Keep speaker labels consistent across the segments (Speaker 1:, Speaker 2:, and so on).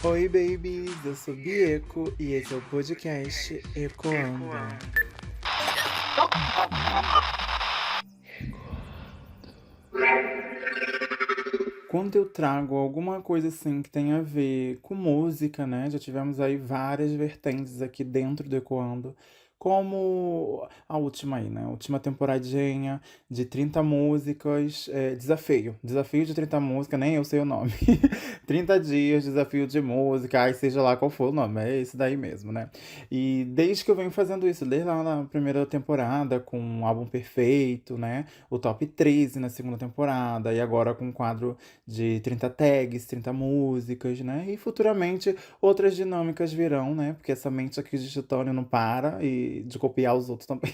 Speaker 1: Oi, babies! Eu sou Bieco e esse é o podcast Ecoando. Quando eu trago alguma coisa assim que tem a ver com música, né? Já tivemos aí várias vertentes aqui dentro do Ecoando. Como a última aí, né? A última temporadinha de 30 músicas, desafio. Desafio de 30 músicas, nem eu sei o nome. 30 dias, desafio de música, aí seja lá qual for o nome, é esse daí mesmo, né? E desde que eu venho fazendo isso, desde lá na primeira temporada, com o álbum perfeito, né? O top 13 na segunda temporada, e agora com o quadro de 30 tags, 30 músicas, né? E futuramente outras dinâmicas virão, né? Porque essa mente aqui de titânio não para e de copiar os outros também.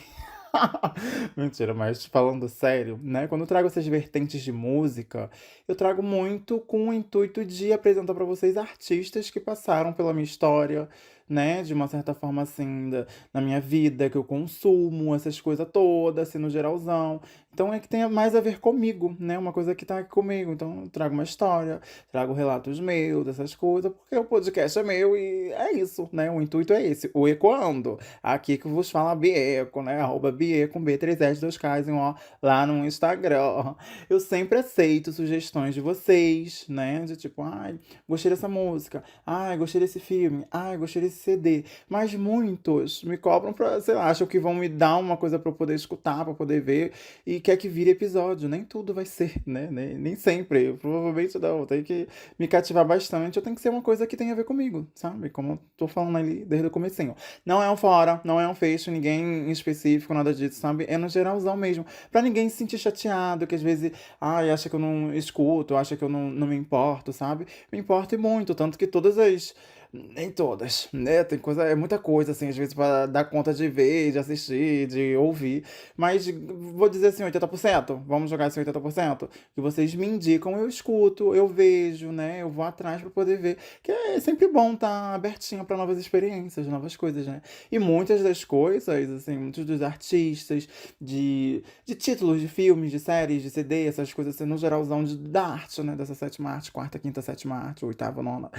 Speaker 1: Mentira, mas falando sério, né? Quando eu trago essas vertentes de música, eu trago muito com o intuito de apresentar para vocês artistas que passaram pela minha história, né? De uma certa forma, assim, na minha vida, que eu consumo, essas coisas todas, assim, no geralzão. Então é que tem mais a ver comigo, né? Uma coisa que tá aqui comigo. Então eu trago uma história, trago relatos meus, dessas coisas, porque o podcast é meu e é isso, né? O intuito é esse, o Ecoando. Aqui que vos fala Bieco, né? Arroba Bieco com B3S 2Ks, ó, lá no Instagram. Eu sempre aceito sugestões de vocês, né? De tipo, ai, gostei dessa música, ai, gostei desse filme, ai, gostei desse CD. Mas muitos me cobram pra, sei lá, acham que vão me dar uma coisa pra eu poder escutar, pra poder ver, e quer que vire episódio. Nem tudo vai ser, né? Nem sempre. Provavelmente não. Tem que me cativar bastante. Eu tenho que ser uma coisa que tenha a ver comigo, sabe? Como eu tô falando ali desde o comecinho. Não é um fora, não é um fecho, ninguém em específico, nada disso, sabe? É no geralzão mesmo. Pra ninguém se sentir chateado, que às vezes, ai, acha que eu não escuto, acha que eu não me importo, sabe? Me importo e muito, tanto que todas as. Nem todas, né? Tem coisa, é muita coisa, assim, às vezes, pra dar conta de ver, de assistir, de ouvir. Mas vou dizer assim, 80%. Vamos jogar assim, 80%. Que vocês me indicam, eu escuto, eu vejo, né? Eu vou atrás pra poder ver. Que é sempre bom estar abertinho pra novas experiências, novas coisas, né? E muitas das coisas, assim, muitos dos artistas, de títulos de filmes, de séries, de CD, essas coisas, assim, no geralzão da arte, né? Dessa sétima arte, quarta, quinta, sétima arte, oitava, nona.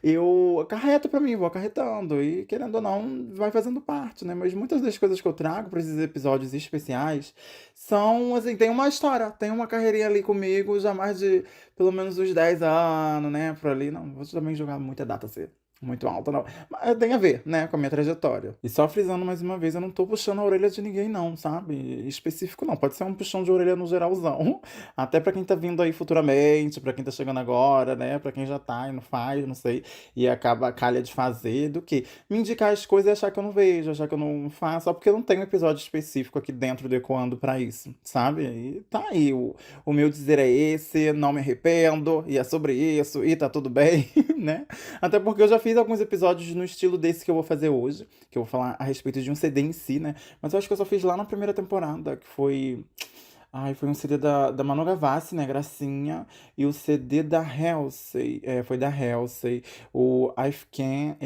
Speaker 1: Eu acarreto pra mim, vou acarretando. E querendo ou não, vai fazendo parte, né? Mas muitas das coisas que eu trago pra esses episódios especiais são, assim, tem uma história, tem uma carreirinha ali comigo, já mais de pelo menos uns 10 anos, né? Por ali. Não, vou também jogar muita data assim. Muito alta, não. Mas tem a ver, né, com a minha trajetória. E só frisando mais uma vez, eu não tô puxando a orelha de ninguém, não, sabe? Específico, não. Pode ser um puxão de orelha no geralzão. Até pra quem tá vindo aí futuramente, pra quem tá chegando agora, né? Pra quem já tá e não faz, não sei. E acaba a calha de fazer, do que me indicar as coisas e achar que eu não vejo, achar que eu não faço, só porque eu não tenho um episódio específico aqui dentro do Ecoando pra isso, sabe? E tá aí, o meu dizer é esse, não me arrependo, e é sobre isso, e tá tudo bem, né? Até porque eu já fiz alguns episódios no estilo desse que eu vou fazer hoje, que eu vou falar a respeito de um CD em si, né? Mas eu acho que eu só fiz lá na primeira temporada, que foi. Ai, foi um CD da Manu Gavassi, né? Gracinha. E o CD da Halsey. É, foi da Halsey. O If Can.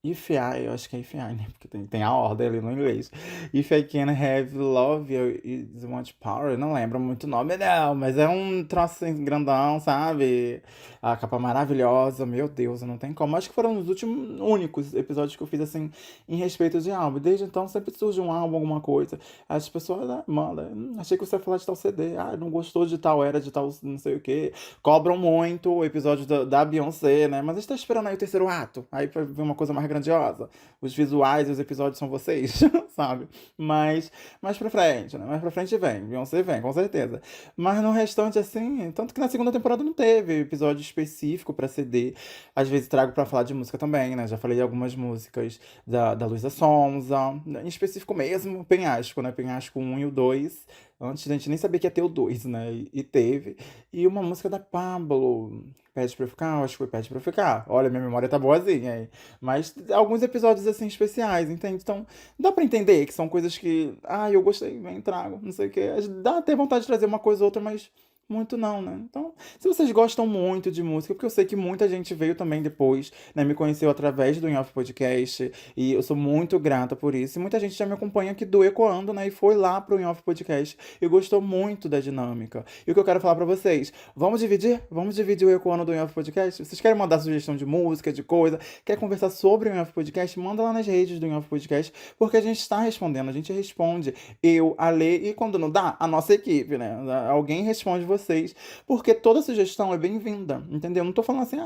Speaker 1: If I, eu acho que é If I, né? Porque tem a ordem ali no inglês. If I Can Have Love Is Much Power. Eu não lembro muito o nome, não. Mas é um troço assim, grandão, sabe? A capa maravilhosa. Meu Deus, não tem como. Acho que foram os últimos, únicos episódios que eu fiz assim, em respeito de álbum. Desde então sempre surge um álbum, alguma coisa. As pessoas, né, manda, achei que você ia falar de tal CD, ah, não gostou de tal era, de tal não sei o que. Cobram muito o episódio da Beyoncé, né? Mas a gente tá esperando aí o terceiro ato, aí pra ver uma coisa mais grandiosa. Os visuais e os episódios são vocês, sabe? Mas mais pra frente, né? Mais pra frente vem, Beyoncé vem, com certeza. Mas no restante, assim, tanto que na segunda temporada não teve episódio específico pra CD. Às vezes trago pra falar de música também, né? Já falei de algumas músicas da Luísa Sonza, em específico mesmo, Penhasco, né? Penhasco 1 e o 2. Antes a gente nem sabia que ia ter o 2, né? E teve. E uma música da Pablo, Pede Pra Eu Ficar, acho que foi Pede Pra Eu Ficar. Olha, minha memória tá boazinha aí. Mas alguns episódios assim especiais, entende? Então dá pra entender que são coisas que, ah, eu gostei, vem, trago, não sei o quê. Dá até vontade de trazer uma coisa ou outra, mas Muito não, né? Então, se vocês gostam muito de música, porque eu sei que muita gente veio também depois, né? Me conheceu através do In Off Podcast, e eu sou muito grata por isso. E muita gente já me acompanha aqui do Ecoando, né? E foi lá pro In Off Podcast e gostou muito da dinâmica. E o que eu quero falar pra vocês, vamos dividir? Vamos dividir o Ecoando do In Off Podcast? Vocês querem mandar sugestão de música, de coisa, quer conversar sobre o In Off Podcast? Manda lá nas redes do In Off Podcast, porque a gente está respondendo, a gente responde. Eu, a Lê, e quando não dá, a nossa equipe, né? Alguém responde vocês, porque toda sugestão é bem-vinda, entendeu? Não tô falando assim,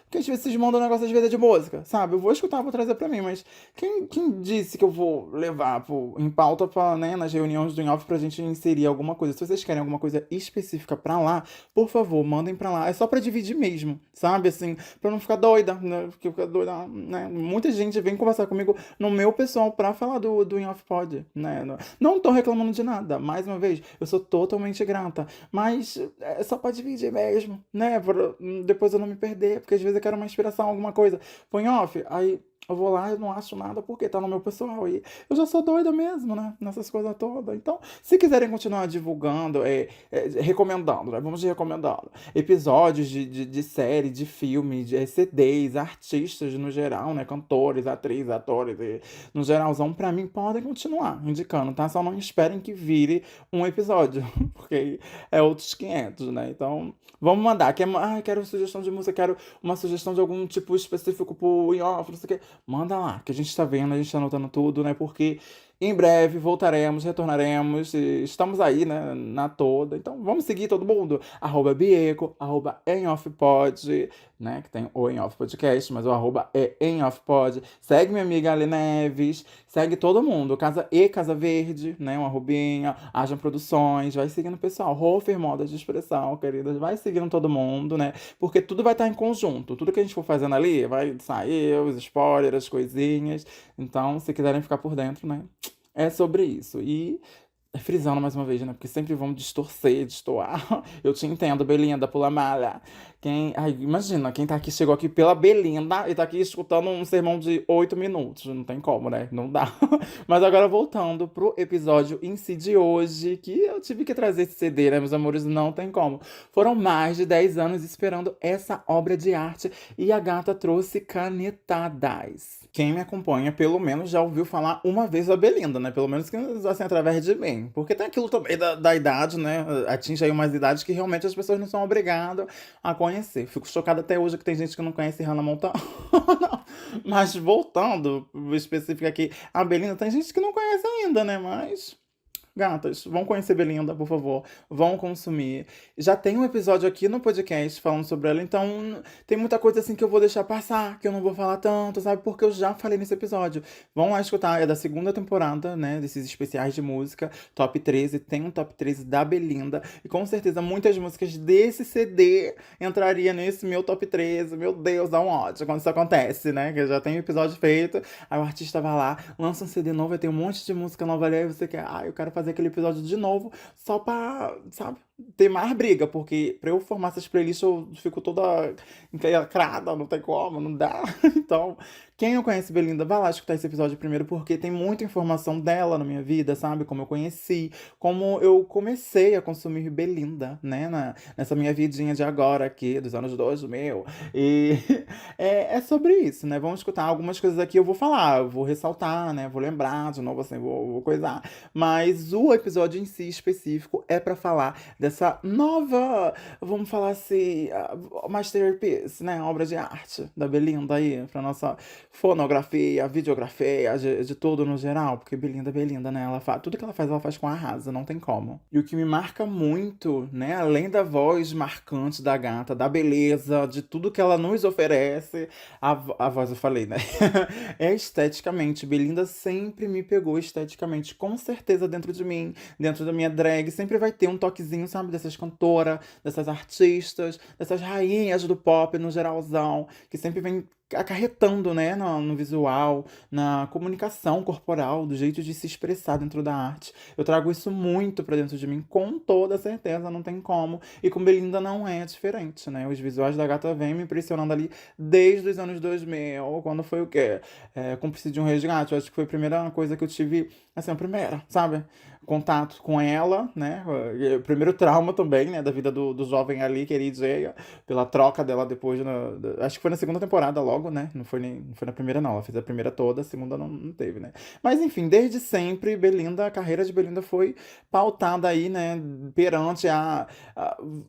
Speaker 1: porque às vezes vocês mandam um negócio às vezes é de música, sabe? Eu vou escutar, vou trazer pra mim, mas quem disse que eu vou levar em pauta pra, né, nas reuniões do In-Off pra gente inserir alguma coisa? Se vocês querem alguma coisa específica pra lá, por favor, mandem pra lá. É só pra dividir mesmo, sabe? Assim, pra não ficar doida, né? Porque fica doida, né? Muita gente vem conversar comigo no meu pessoal pra falar do In-Off Pod, né? Não tô reclamando de nada, mais uma vez, eu sou totalmente grata, mas é só pra dividir mesmo, né? Depois eu não me perder, porque às vezes eu quero uma inspiração, alguma coisa. Põe off, aí eu vou lá e não acho nada porque tá no meu pessoal. E eu já sou doida mesmo, né? Nessas coisas todas. Então, se quiserem continuar divulgando, recomendando, né? Vamos de recomendando. Episódios de série, de filme, de CDs, artistas no geral, né? Cantores, atrizes, atores, no geralzão, pra mim, podem continuar indicando, tá? Só não esperem que vire um episódio, porque aí é outros 500, né? Então, vamos mandar. Quero sugestão de música, quero uma sugestão de algum tipo específico pro in-off, não sei o quê. Manda lá, que a gente tá vendo, a gente tá anotando tudo, né? Porque em breve voltaremos, retornaremos, e estamos aí, né? Na toda. Então vamos seguir todo mundo. @Bieco, @EmOffPod, né? Que tem o In-Off Podcast, mas o arroba é EmOffPod. Segue minha amiga Ale Neves, segue todo mundo. Casa Verde, né? Uma arrobinha, Ajam Produções, vai seguindo o pessoal. Hofer Moda de Expressão, queridas, vai seguindo todo mundo, né? Porque tudo vai estar em conjunto. Tudo que a gente for fazendo ali vai sair, os spoilers, as coisinhas. Então, se quiserem ficar por dentro, né? É sobre isso. E frisando mais uma vez, né? Porque sempre vão distorcer, destoar. Eu te entendo, Belinda, pula malha. Imagina, quem tá aqui, chegou aqui pela Belinda e tá aqui escutando um sermão de 8 minutos. Não tem como, né? Não dá. Mas agora voltando pro episódio em si de hoje, que eu tive que trazer esse CD, né, meus amores? Não tem como. Foram mais de 10 anos esperando essa obra de arte e a gata trouxe canetadas. Quem me acompanha, pelo menos, já ouviu falar uma vez da Belinda, né? Pelo menos que assim, através de mim. Porque tem aquilo também da idade, né? Atinge aí umas idades que realmente as pessoas não são obrigadas a conhecer. Fico chocada até hoje que tem gente que não conhece Hannah Montana. Mas voltando, específico aqui, a Belinda, tem gente que não conhece ainda, né? Mas gatas, vão conhecer Belinda, por favor. Vão consumir. Já tem um episódio aqui no podcast falando sobre ela, então tem muita coisa assim que eu vou deixar passar, que eu não vou falar tanto, sabe? Porque eu já falei nesse episódio. Vão lá escutar, é da segunda temporada, né? Desses especiais de música, top 13. Tem um top 13 da Belinda. E com certeza muitas músicas desse CD entraria nesse meu top 13. Meu Deus, dá um ódio quando isso acontece, né? Que já tem um episódio feito, aí o artista vai lá, lança um CD novo, aí tem um monte de música nova ali, aí você quer, eu quero fazer aquele episódio de novo, só pra, sabe, ter mais briga, porque pra eu formar essas playlists eu fico toda encalhacrada, não tem como, não dá. Então, quem não conhece Belinda, vai lá escutar esse episódio primeiro, porque tem muita informação dela na minha vida, sabe? Como eu conheci, como eu comecei a consumir Belinda, né? Nessa minha vidinha de agora aqui, dos anos 2000. E é sobre isso, né? Vamos escutar algumas coisas aqui, eu vou falar, eu vou ressaltar, né? Vou lembrar de novo, assim, vou coisar. Mas o episódio em si específico é pra falar dessa nova, vamos falar assim, masterpiece, né? Obra de arte da Belinda aí, pra nossa fonografia, videografia, de tudo no geral, porque Belinda é Belinda, né? Ela faz, tudo que ela faz com arrasa, não tem como. E o que me marca muito, né? Além da voz marcante da gata, da beleza, de tudo que ela nos oferece, a voz eu falei, né? É esteticamente. Belinda sempre me pegou esteticamente, com certeza dentro de mim, dentro da minha drag, sempre vai ter um toquezinho, sabe? Dessas cantoras, dessas artistas, dessas rainhas do pop no geralzão, que sempre vem acarretando, né, no visual, na comunicação corporal, do jeito de se expressar dentro da arte. Eu trago isso muito pra dentro de mim, com toda certeza, não tem como. E com Belinda não é diferente, né? Os visuais da gata vêm me impressionando ali desde os anos 2000, quando foi o quê? Cúmplice de um Resgate. Eu acho que foi a primeira coisa que eu tive, assim, a primeira, sabe? contato com ela, né? O primeiro trauma também, né? Da vida do jovem ali, querido Jay, pela troca dela depois, acho que foi na segunda temporada logo, né? Não foi na primeira não, ela fez a primeira toda, a segunda não teve, né? Mas enfim, desde sempre, Belinda, a carreira de Belinda foi pautada aí, né? Perante a-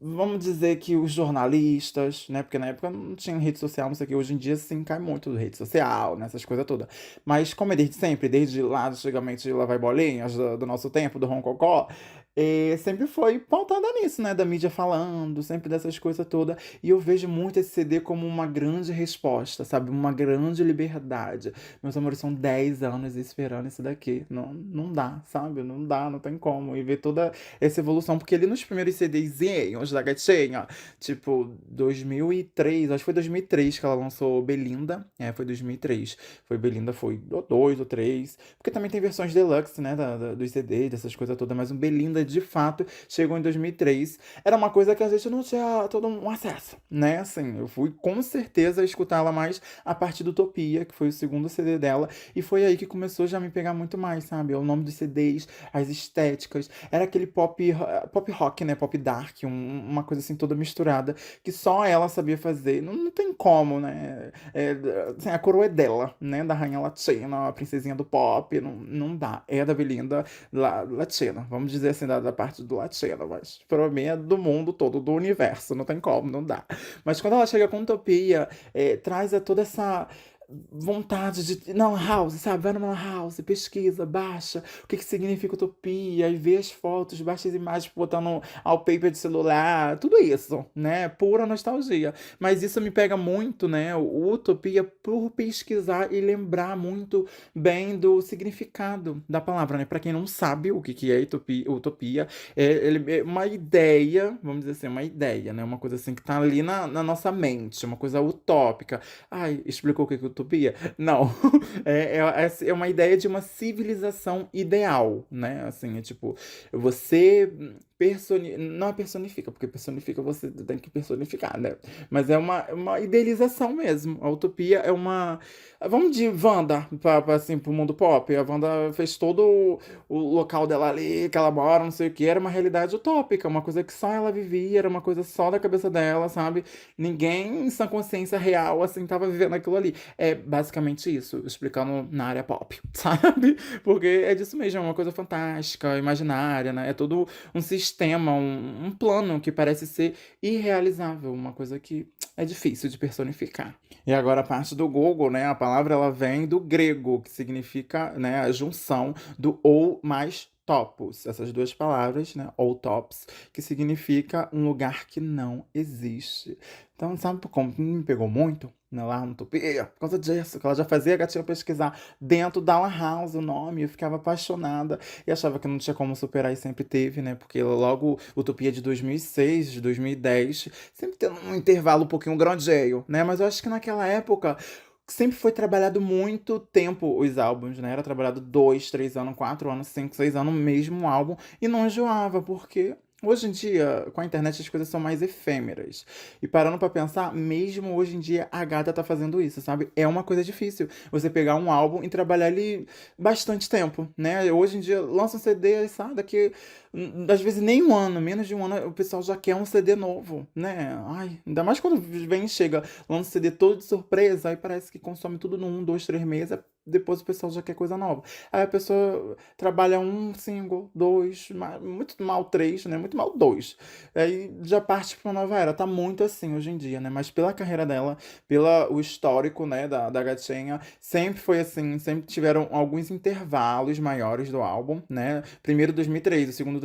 Speaker 1: vamos dizer que os jornalistas, né? Porque na época não tinha rede social, não sei o que, hoje em dia sim cai muito rede social, né? Essas coisas todas. Mas como é desde sempre, desde lá, antigamente, de Lá Vai Bolinhas, do nosso tempo, do Roncocó, sempre foi pautada nisso, né? Da mídia falando, sempre dessas coisas todas. E eu vejo muito esse CD como uma grande resposta, sabe? Uma grande liberdade. Meus amores, são 10 anos esperando isso daqui. Não dá, sabe? Não dá, não tem como. E ver toda essa evolução. Porque ali nos primeiros CDzinhos da gatinha, tipo, 2003, acho que foi 2003 que ela lançou Belinda. É, foi 2003. Foi Belinda, foi o 2 ou 3. Porque também tem versões deluxe, né, dos CDs, dessas coisas todas. Mas o Belinda, de fato, chegou em 2003. Era uma coisa que a gente não tinha todo um acesso, né? Assim, eu fui com certeza escutar ela mais a partir do Utopia, que foi o segundo CD dela. E foi aí que começou já a me pegar muito mais, sabe? O nome dos CDs, as estéticas. Era aquele pop rock, né? Pop dark, uma coisa assim toda misturada, que só ela sabia fazer. Não tem como, né? Assim, a coroa é dela, né? Da rainha latina, a princesinha do pop. Não dá. É da Belinda latina. Vamos dizer assim, da parte do latino. Mas pra mim é do mundo todo, do universo. Não tem como, não dá. Mas quando ela chega com Utopia, traz toda essa vontade de. Não, House, sabe? Vai numa House, pesquisa, baixa o que significa utopia, e vê as fotos, baixa as imagens botando ao paper de celular, tudo isso, né? Pura nostalgia. Mas isso me pega muito, né? O Utopia por pesquisar e lembrar muito bem do significado da palavra, né? Pra quem não sabe o que é utopia, é uma ideia, vamos dizer assim, uma ideia, né? Uma coisa assim que tá ali na nossa mente, uma coisa utópica. Ai, explicou o que é utopia? Não. É uma ideia de uma civilização ideal, né? Assim, é tipo, você não é personifica, porque personifica você tem que personificar, né? Mas é uma idealização mesmo. A utopia é uma. Vamos de Wanda assim, pro mundo pop. A Wanda fez todo o local dela ali, que ela mora, não sei o que, era uma realidade utópica, uma coisa que só ela vivia, era uma coisa só da cabeça dela, sabe? Ninguém em sã consciência real, assim, tava vivendo aquilo ali. É basicamente isso, explicando na área pop, sabe? Porque é disso mesmo, é uma coisa fantástica, imaginária, né? É todo um sistema, um plano que parece ser irrealizável, uma coisa que é difícil de personificar. E agora a parte do Google, né? A palavra ela vem do grego, que significa, né, a junção do ou mais topos, essas duas palavras, né, ou tops, que significa um lugar que não existe. Então, sabe como me pegou muito? Né, lá no Utopia, por causa disso, que ela já fazia a gatinha pesquisar dentro da Lan House o nome, eu ficava apaixonada e achava que não tinha como superar e sempre teve, né? Porque logo Utopia de 2006, de 2010, sempre tendo um intervalo um pouquinho grandinho, né? Mas eu acho que naquela época sempre foi trabalhado muito tempo os álbuns, né? Era trabalhado 2, 3 anos, 4 anos, 5, 6 anos, mesmo álbum, e não enjoava, porque hoje em dia, com a internet, as coisas são mais efêmeras. E parando pra pensar, mesmo hoje em dia, a Gata tá fazendo isso, sabe? É uma coisa difícil você pegar um álbum e trabalhar ele bastante tempo, né? Hoje em dia, lança um CD, sabe? Daqui, às vezes, nem um ano, menos de um ano, o pessoal já quer um CD novo, né? Ai, ainda mais quando vem e chega, lança o CD todo de surpresa, aí parece que consome tudo num, 2, 3 meses, depois o pessoal já quer coisa nova. Aí a pessoa trabalha um single, dois, muito mal três, né? Muito mal dois. Aí já parte pra uma nova era. Tá muito assim hoje em dia, né? Mas pela carreira dela, pelo o histórico, né, da gatinha, sempre foi assim, sempre tiveram alguns intervalos maiores do álbum, né? Primeiro 2003, o segundo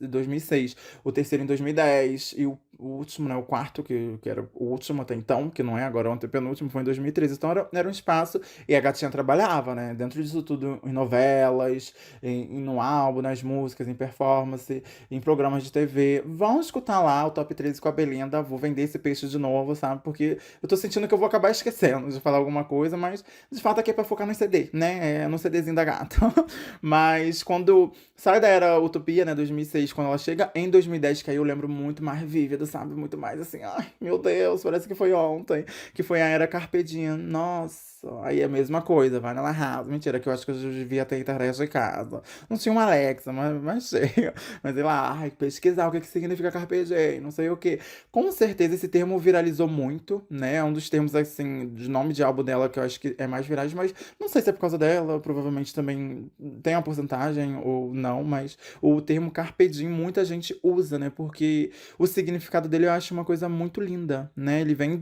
Speaker 1: 2006, o terceiro em 2010 e o último, né, o quarto, que era o último até então, que não é agora, ontem penúltimo, foi em 2013. Então era um espaço, e a gatinha trabalhava, né, dentro disso tudo, em novelas, no álbum, nas músicas, em performance, em programas de TV. Vão escutar lá o Top 13 com a Belinda, vou vender esse peixe de novo, sabe, porque eu tô sentindo que eu vou acabar esquecendo de falar alguma coisa, mas de fato aqui é pra focar no CD, né, no CDzinho da gata. Mas quando sai da era Utopia, né, 2006, quando ela chega em 2010, que aí eu lembro muito mais vívida sentido, sabe? Muito mais assim, ai, meu Deus, parece que foi ontem, que foi a era Carpe Diem. Nossa, aí é a mesma coisa, vai na La House. Mentira, que eu acho que eu já devia ter internet em casa. Não tinha uma Alexa, mas chega. Mas sei lá, ai, pesquisar o que que significa Carpe Diem, não sei o quê. Com certeza esse termo viralizou muito, né? É um dos termos, assim, de nome de álbum dela que eu acho que é mais virais, mas não sei se é por causa dela, provavelmente também tem uma porcentagem ou não, mas o termo Carpe Diem muita gente usa, né? Porque o significado dele eu acho uma coisa muito linda, né? Ele vem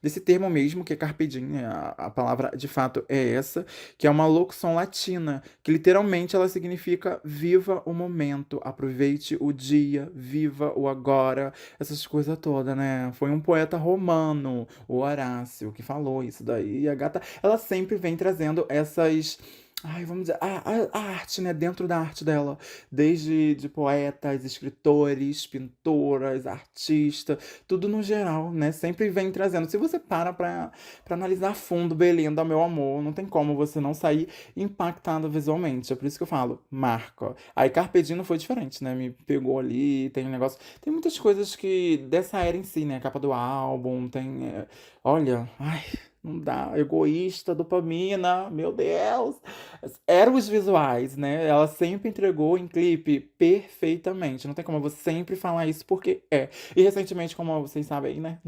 Speaker 1: desse termo mesmo, que é Carpe Diem, né? A palavra de fato é essa, que é uma locução latina, que literalmente ela significa viva o momento, aproveite o dia, viva o agora, essas coisas todas, né? Foi um poeta romano, o Horácio, que falou isso daí. E a gata, ela sempre vem trazendo essas. Ai, vamos dizer, a arte, né? Dentro da arte dela. Desde de poetas, escritores, pintoras, artistas, tudo no geral, né? Sempre vem trazendo. Se você pra analisar a fundo Belinda, meu amor, não tem como você não sair impactado visualmente. É por isso que eu falo, marca. Aí Carpe Diem não foi diferente, né? Me pegou ali, tem um negócio. Tem muitas coisas que dessa era em si, né? A capa do álbum, tem. Olha, ai. Não dá, egoísta, dopamina, meu Deus. Eram os visuais, né? Ela sempre entregou em clipe perfeitamente. Não tem como você sempre falar isso, porque é. E recentemente, como vocês sabem aí, né?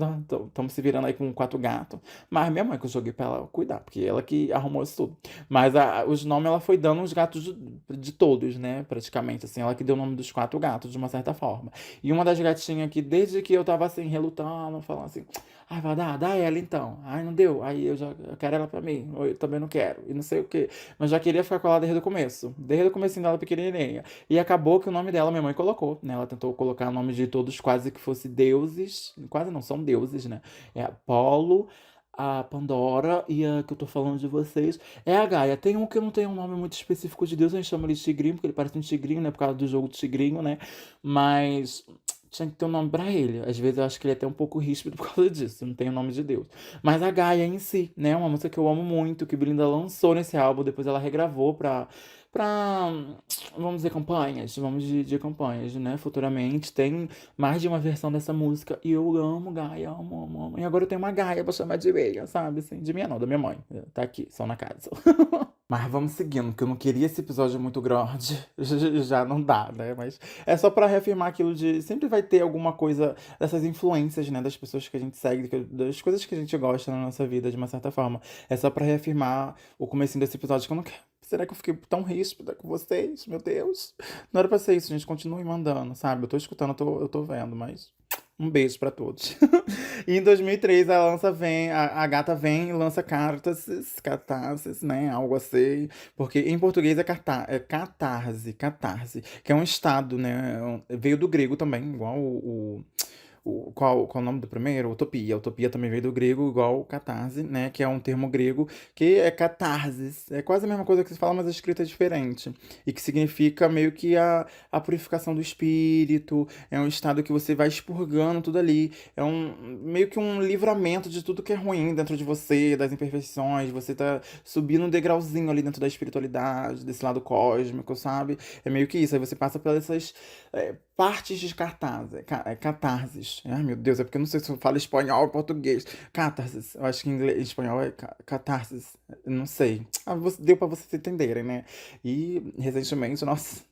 Speaker 1: Estamos se virando aí com quatro gatos. Mas minha mãe que eu joguei pra ela cuidar, porque ela que arrumou isso tudo. Mas os nomes ela foi dando os gatos de todos, né? Praticamente, assim. Ela que deu o nome dos quatro gatos, de uma certa forma. E uma das gatinhas que, desde que eu tava assim, relutando, falando assim. Ai, vai dar, dá ela então. Ai, não deu. Aí eu quero ela pra mim. Ou eu também não quero. E não sei o quê. Mas já queria ficar com ela desde o começo. Desde o comecinho dela pequenininha. E acabou que o nome dela minha mãe colocou, né? Ela tentou colocar o nome de todos quase que fosse deuses. Quase não são deuses, né? É Apolo, a Pandora e a que eu tô falando de vocês é a Gaia. Tem um que não tem um nome muito específico de Deus, a gente chama ele de tigrinho, porque ele parece um tigrinho, né? Por causa do jogo do tigrinho, né? Mas tinha que ter um nome pra ele. Às vezes eu acho que ele é até um pouco ríspido por causa disso, não tem o nome de Deus. Mas a Gaia em si, né? Uma música que eu amo muito, que Belinda lançou nesse álbum, depois ela regravou pra vamos dizer, campanhas, vamos de campanhas, né? Futuramente tem mais de uma versão dessa música e eu amo Gaia, amo, amo, amo. E agora eu tenho uma Gaia pra chamar de meia, sabe? Assim, de minha não, da minha mãe. Tá aqui, só na casa. Mas vamos seguindo, porque eu não queria esse episódio muito grande. Já não dá, né? Mas é só pra reafirmar aquilo de. Sempre vai ter alguma coisa dessas influências, né? Das pessoas que a gente segue, das coisas que a gente gosta na nossa vida, de uma certa forma. É só pra reafirmar o comecinho desse episódio que eu não quero. Será que eu fiquei tão ríspida com vocês? Meu Deus. Não era pra ser isso, gente. Continue mandando, sabe? Eu tô escutando, eu tô vendo, mas. Um beijo pra todos. E em 2003 a gata vem e lança catarses, né? Algo assim. Porque em português é catarse, que é um estado, né? Veio do grego também, igual qual o nome do primeiro? Utopia. Utopia também veio do grego, igual catarse, né? Que é um termo grego que é catarsis. É quase a mesma coisa que se fala, mas a escrita é diferente. E que significa meio que a purificação do espírito. É um estado que você vai expurgando tudo ali. É meio que um livramento de tudo que é ruim dentro de você, das imperfeições. Você tá subindo um degrauzinho ali dentro da espiritualidade, desse lado cósmico, sabe? É meio que isso. Aí você passa por essas partes de catarses. Ai, meu Deus, é porque eu não sei se eu falo espanhol ou português. Catarses. Eu acho que em inglês, em espanhol é catarses. Eu não sei. Deu pra vocês entenderem, né? E recentemente, nossa,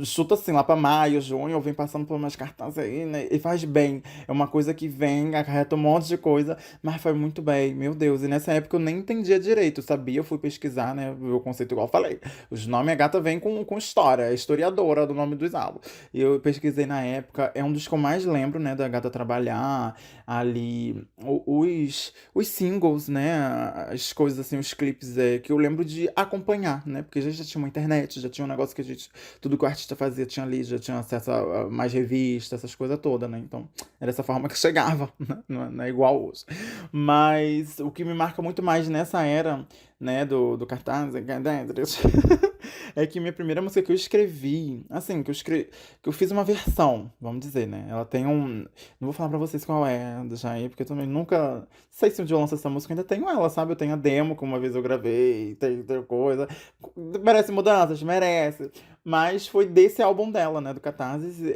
Speaker 1: chuta assim, lá pra maio, junho, eu venho passando por umas cartazes aí, né? E faz bem. É uma coisa que vem, acarreta um monte de coisa, mas faz muito bem, meu Deus. E nessa época eu nem entendia direito, sabia? Eu fui pesquisar, né? O conceito igual eu falei. Os nomes a gata vem com história, é historiadora do nome dos álbuns. E eu pesquisei na época, é um dos que eu mais lembro, né, da gata trabalhar ali, os singles, né, as coisas assim, os clipes que eu lembro de acompanhar, né, porque já tinha uma internet, já tinha um negócio que a gente, tudo que o artista fazia tinha ali, já tinha acesso a mais revistas, essas coisas todas, né, então era dessa forma que chegava, né, não é igual hoje. Mas o que me marca muito mais nessa era, né, do cartaz, é que minha primeira música que eu escrevi, assim, que eu fiz uma versão, vamos dizer, né? Ela tem um. Não vou falar pra vocês qual é, deixa aí, porque eu também nunca. Não sei se um dia eu lanço essa música, eu ainda tenho ela, sabe? Eu tenho a demo que uma vez eu gravei, tem coisa. Merece mudanças? Merece. Mas foi desse álbum dela, né? Do Catarse.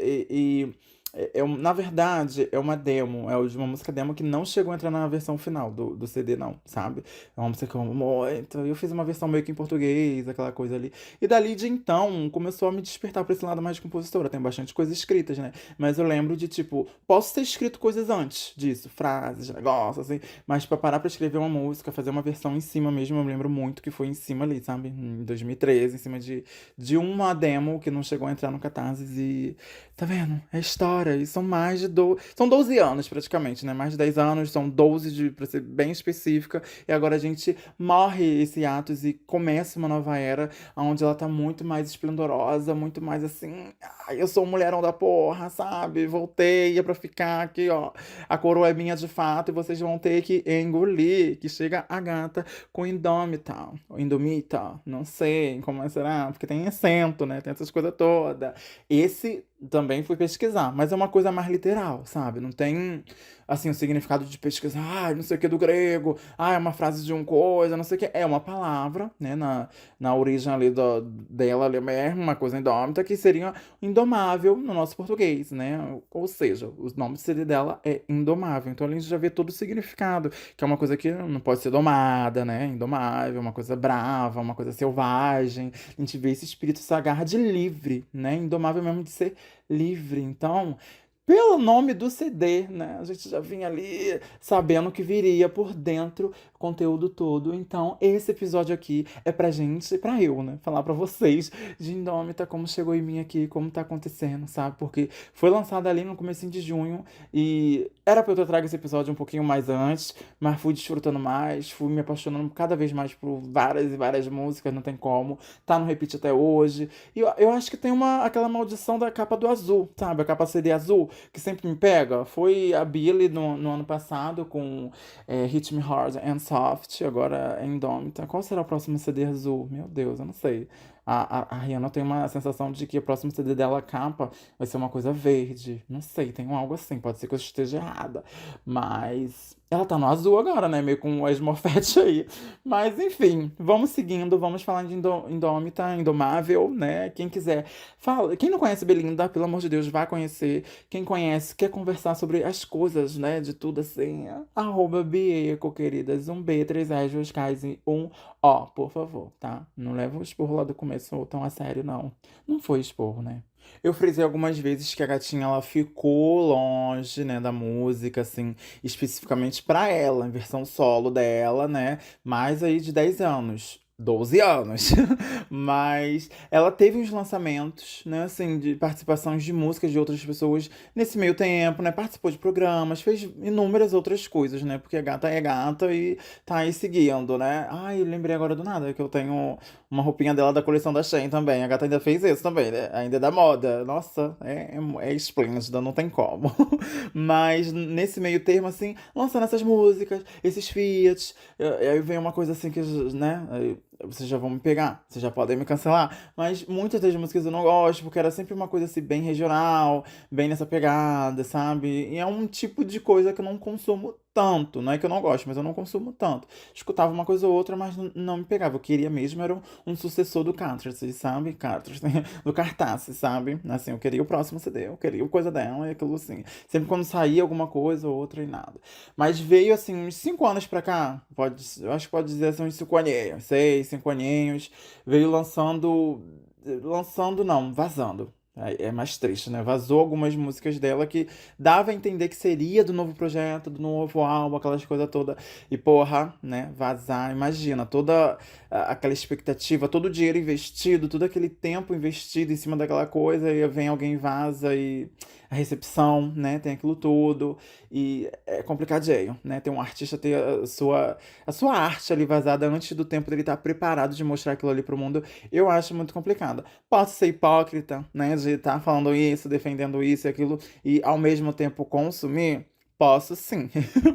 Speaker 1: Na verdade, é uma demo, é de uma música demo que não chegou a entrar na versão final do CD, não, sabe? É uma música que eu amo muito. Eu fiz uma versão meio que em português, aquela coisa ali. E dali de então, começou a me despertar pra esse lado mais de compositora. Tem bastante coisas escritas, né? Mas eu lembro de, tipo, posso ter escrito coisas antes disso, frases, negócios, assim. Mas pra parar pra escrever uma música, fazer uma versão em cima mesmo, eu lembro muito que foi em cima ali, sabe? Em 2013, em cima de uma demo que não chegou a entrar no Catarse e tá vendo? É história. E são mais de são 12 anos praticamente, né? Mais de 10 anos, são 12 pra ser bem específica. E agora a gente morre esse atos e começa uma nova era, onde ela tá muito mais esplendorosa, muito mais assim. Ai, eu sou um mulherão da porra, sabe? Voltei, é pra ficar aqui, ó. A coroa é minha de fato e vocês vão ter que engolir. Que chega a gata com Indômita, ou Indomita, não sei como será, porque tem acento, né? Tem essas coisas todas. Esse também fui pesquisar, mas é uma coisa mais literal, sabe? Não tem, assim, o significado de pesquisar, não sei o que do grego, é uma frase de um coisa, não sei o que. É uma palavra, né, na origem ali dela ali mesmo, uma coisa indômita, que seria indomável no nosso português, né? Ou seja, o nome de CD dela é Indomável. Então a gente já vê todo o significado, que é uma coisa que não pode ser domada, né? Indomável, uma coisa brava, uma coisa selvagem. A gente vê esse espírito se agarra de livre, né? Indomável mesmo de ser livre. Então, pelo nome do CD, né? A gente já vinha ali sabendo que viria por dentro o conteúdo todo. Então, esse episódio aqui é pra gente, pra eu, né? Falar pra vocês de Indômita, como chegou em mim aqui, como tá acontecendo, sabe? Porque foi lançado ali no comecinho de junho e era pra eu ter trago esse episódio um pouquinho mais antes, mas fui desfrutando mais, fui me apaixonando cada vez mais por várias e várias músicas, não tem como. Tá no repeat até hoje. E eu acho que tem aquela maldição da capa do azul, sabe? A capa CD azul, que sempre me pega. Foi a Billie no ano passado com Hit Me Hard and Soft, agora é Indômita. Qual será o próximo CD azul? Meu Deus, eu não sei. A Rihanna tem uma sensação de que o próximo CD dela, a capa, vai ser uma coisa verde. Não sei, tem algo assim, pode ser que eu esteja errada. Mas ela tá no azul agora, né? Meio com o Smurfette aí. Mas enfim, vamos seguindo, vamos falar de Indômita, Indomável, né? Quem quiser, fala. Quem não conhece Belinda, pelo amor de Deus, vá conhecer. Quem conhece, quer conversar sobre as coisas, né? De tudo assim, @Bieco, queridas. Um B, três S, dois Ks e um O, por favor, tá? Não leva o esporro lá do começo tão a sério, não. Não foi esporro, né? Eu frisei algumas vezes que a gatinha ela ficou longe, né, da música, assim, especificamente pra ela, em versão solo dela, né? Mais aí de 10 anos. 12 anos. Mas ela teve uns lançamentos, né, assim, de participações de músicas de outras pessoas nesse meio tempo, né? Participou de programas, fez inúmeras outras coisas, né? Porque a gata é gata e tá aí seguindo, né? Ai, eu lembrei agora do nada que eu tenho uma roupinha dela da coleção da Shein também. A gata ainda fez isso também, né? Ainda é da moda. Nossa, é esplêndida, não tem como. Mas nesse meio termo, assim, lançando essas músicas, esses feats, aí vem uma coisa assim que, né? Aí vocês já vão me pegar, vocês já podem me cancelar. Mas muitas das músicas eu não gosto, porque era sempre uma coisa assim, bem regional, bem nessa pegada, sabe? E é um tipo de coisa que eu não consumo tanto. Não é que eu não gosto, mas eu não consumo tanto. Escutava uma coisa ou outra, mas não me pegava. Eu queria mesmo era um sucessor do Catarse, sabe? Catarse, do Cartaz, sabe? Assim, eu queria o próximo CD, eu queria coisa dela e aquilo assim. Sempre quando saía alguma coisa ou outra e nada. Mas veio assim, uns 5 anos pra cá, eu acho que pode dizer assim, uns 5 aninhos, 6, 5 aninhos, veio lançando não, vazando. É mais triste, né? Vazou algumas músicas dela que dava a entender que seria do novo projeto, do novo álbum, aquelas coisas todas. E porra, né? Vazar, imagina, toda aquela expectativa, todo o dinheiro investido, todo aquele tempo investido em cima daquela coisa, e vem alguém e vaza e a recepção, né? Tem aquilo tudo. E é complicadinho, né? Tem um artista ter a sua arte ali vazada antes do tempo dele estar preparado de mostrar aquilo ali pro mundo, eu acho muito complicado. Posso ser hipócrita, né? De estar falando isso, defendendo isso e aquilo, e ao mesmo tempo consumir? Posso sim,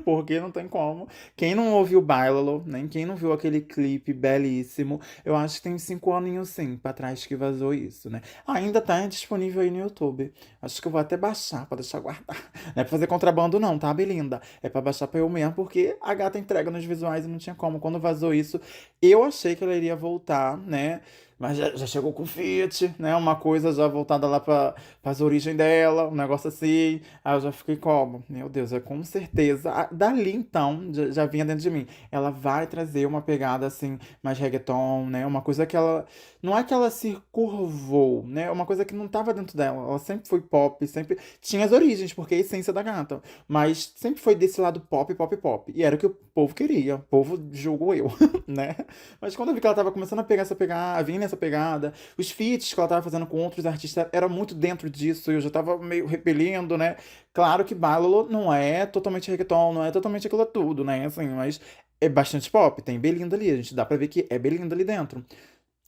Speaker 1: porque não tem como. Quem não ouviu Bailalo, nem quem não viu aquele clipe belíssimo, eu acho que tem 5 aninhos sim pra trás que vazou isso, né? Ainda tá disponível aí no YouTube. Acho que eu vou até baixar pra deixar guardar. Não é pra fazer contrabando, não, tá, Belinda? É pra baixar pra eu mesmo, porque a gata entrega nos visuais e não tinha como. Quando vazou isso, eu achei que ela iria voltar, né? mas já chegou com feat, né? Uma coisa já voltada lá para as origens dela, um negócio assim. Aí eu já fiquei como? Meu Deus, é com certeza. Dali então, já vinha dentro de mim. Ela vai trazer uma pegada assim, mais reggaeton, né? Uma coisa que ela. Não é que ela se curvou, né? É uma coisa que não tava dentro dela. Ela sempre foi pop, sempre. Tinha as origens, porque é a essência da gata. Mas sempre foi desse lado pop, pop, pop. E era o que o povo queria. O povo julgou eu, né? Mas quando eu vi que ela tava começando a pegar essa pegada, a vir nessa pegada, os feats que ela tava fazendo com outros artistas era muito dentro disso, e eu já tava meio repelindo, né? Claro que Balolo não é totalmente reggaeton, não é totalmente aquilo tudo, né? Assim, mas é bastante pop, tem Belinda ali, a gente dá pra ver que é Belinda ali dentro.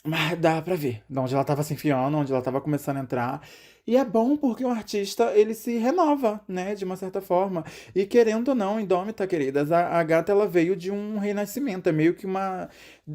Speaker 1: Mas dá pra ver de onde ela tava se enfiando, onde ela tava começando a entrar. E é bom porque o artista, ele se renova, né, de uma certa forma. E querendo ou não, Indômita, queridas, a gata, ela veio de um renascimento. É meio que uma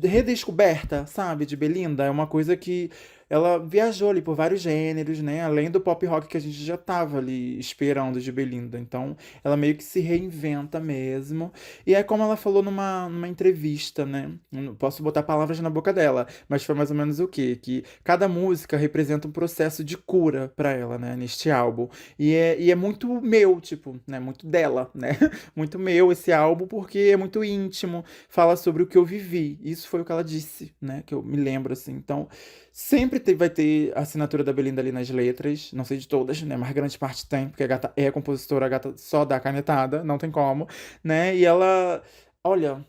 Speaker 1: redescoberta, sabe, de Belinda. É uma coisa que ela viajou ali por vários gêneros, né, além do pop rock que a gente já tava ali esperando de Belinda. Então, ela meio que se reinventa mesmo. E é como ela falou numa entrevista, né, não posso botar palavras na boca dela, mas foi mais ou menos o quê? Que cada música representa um processo de cura pra ela, né? Neste álbum. E é muito meu, tipo, né? Muito dela, né? Muito meu esse álbum, porque é muito íntimo. Fala sobre o que eu vivi. Isso foi o que ela disse, né? Que eu me lembro, assim. Então, sempre vai ter a assinatura da Belinda ali nas letras. Não sei de todas, né? Mas grande parte tem, porque a gata é compositora, a gata só dá canetada, não tem como, né? E ela. Olha,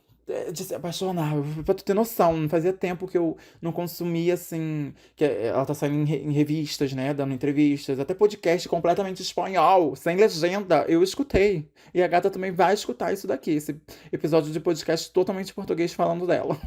Speaker 1: de se apaixonar. Pra tu ter noção, não fazia tempo que eu não consumia assim. Que ela tá saindo em revistas, né? Dando entrevistas, até podcast completamente espanhol, sem legenda. Eu escutei. E a gata também vai escutar isso daqui, esse episódio de podcast totalmente português falando dela.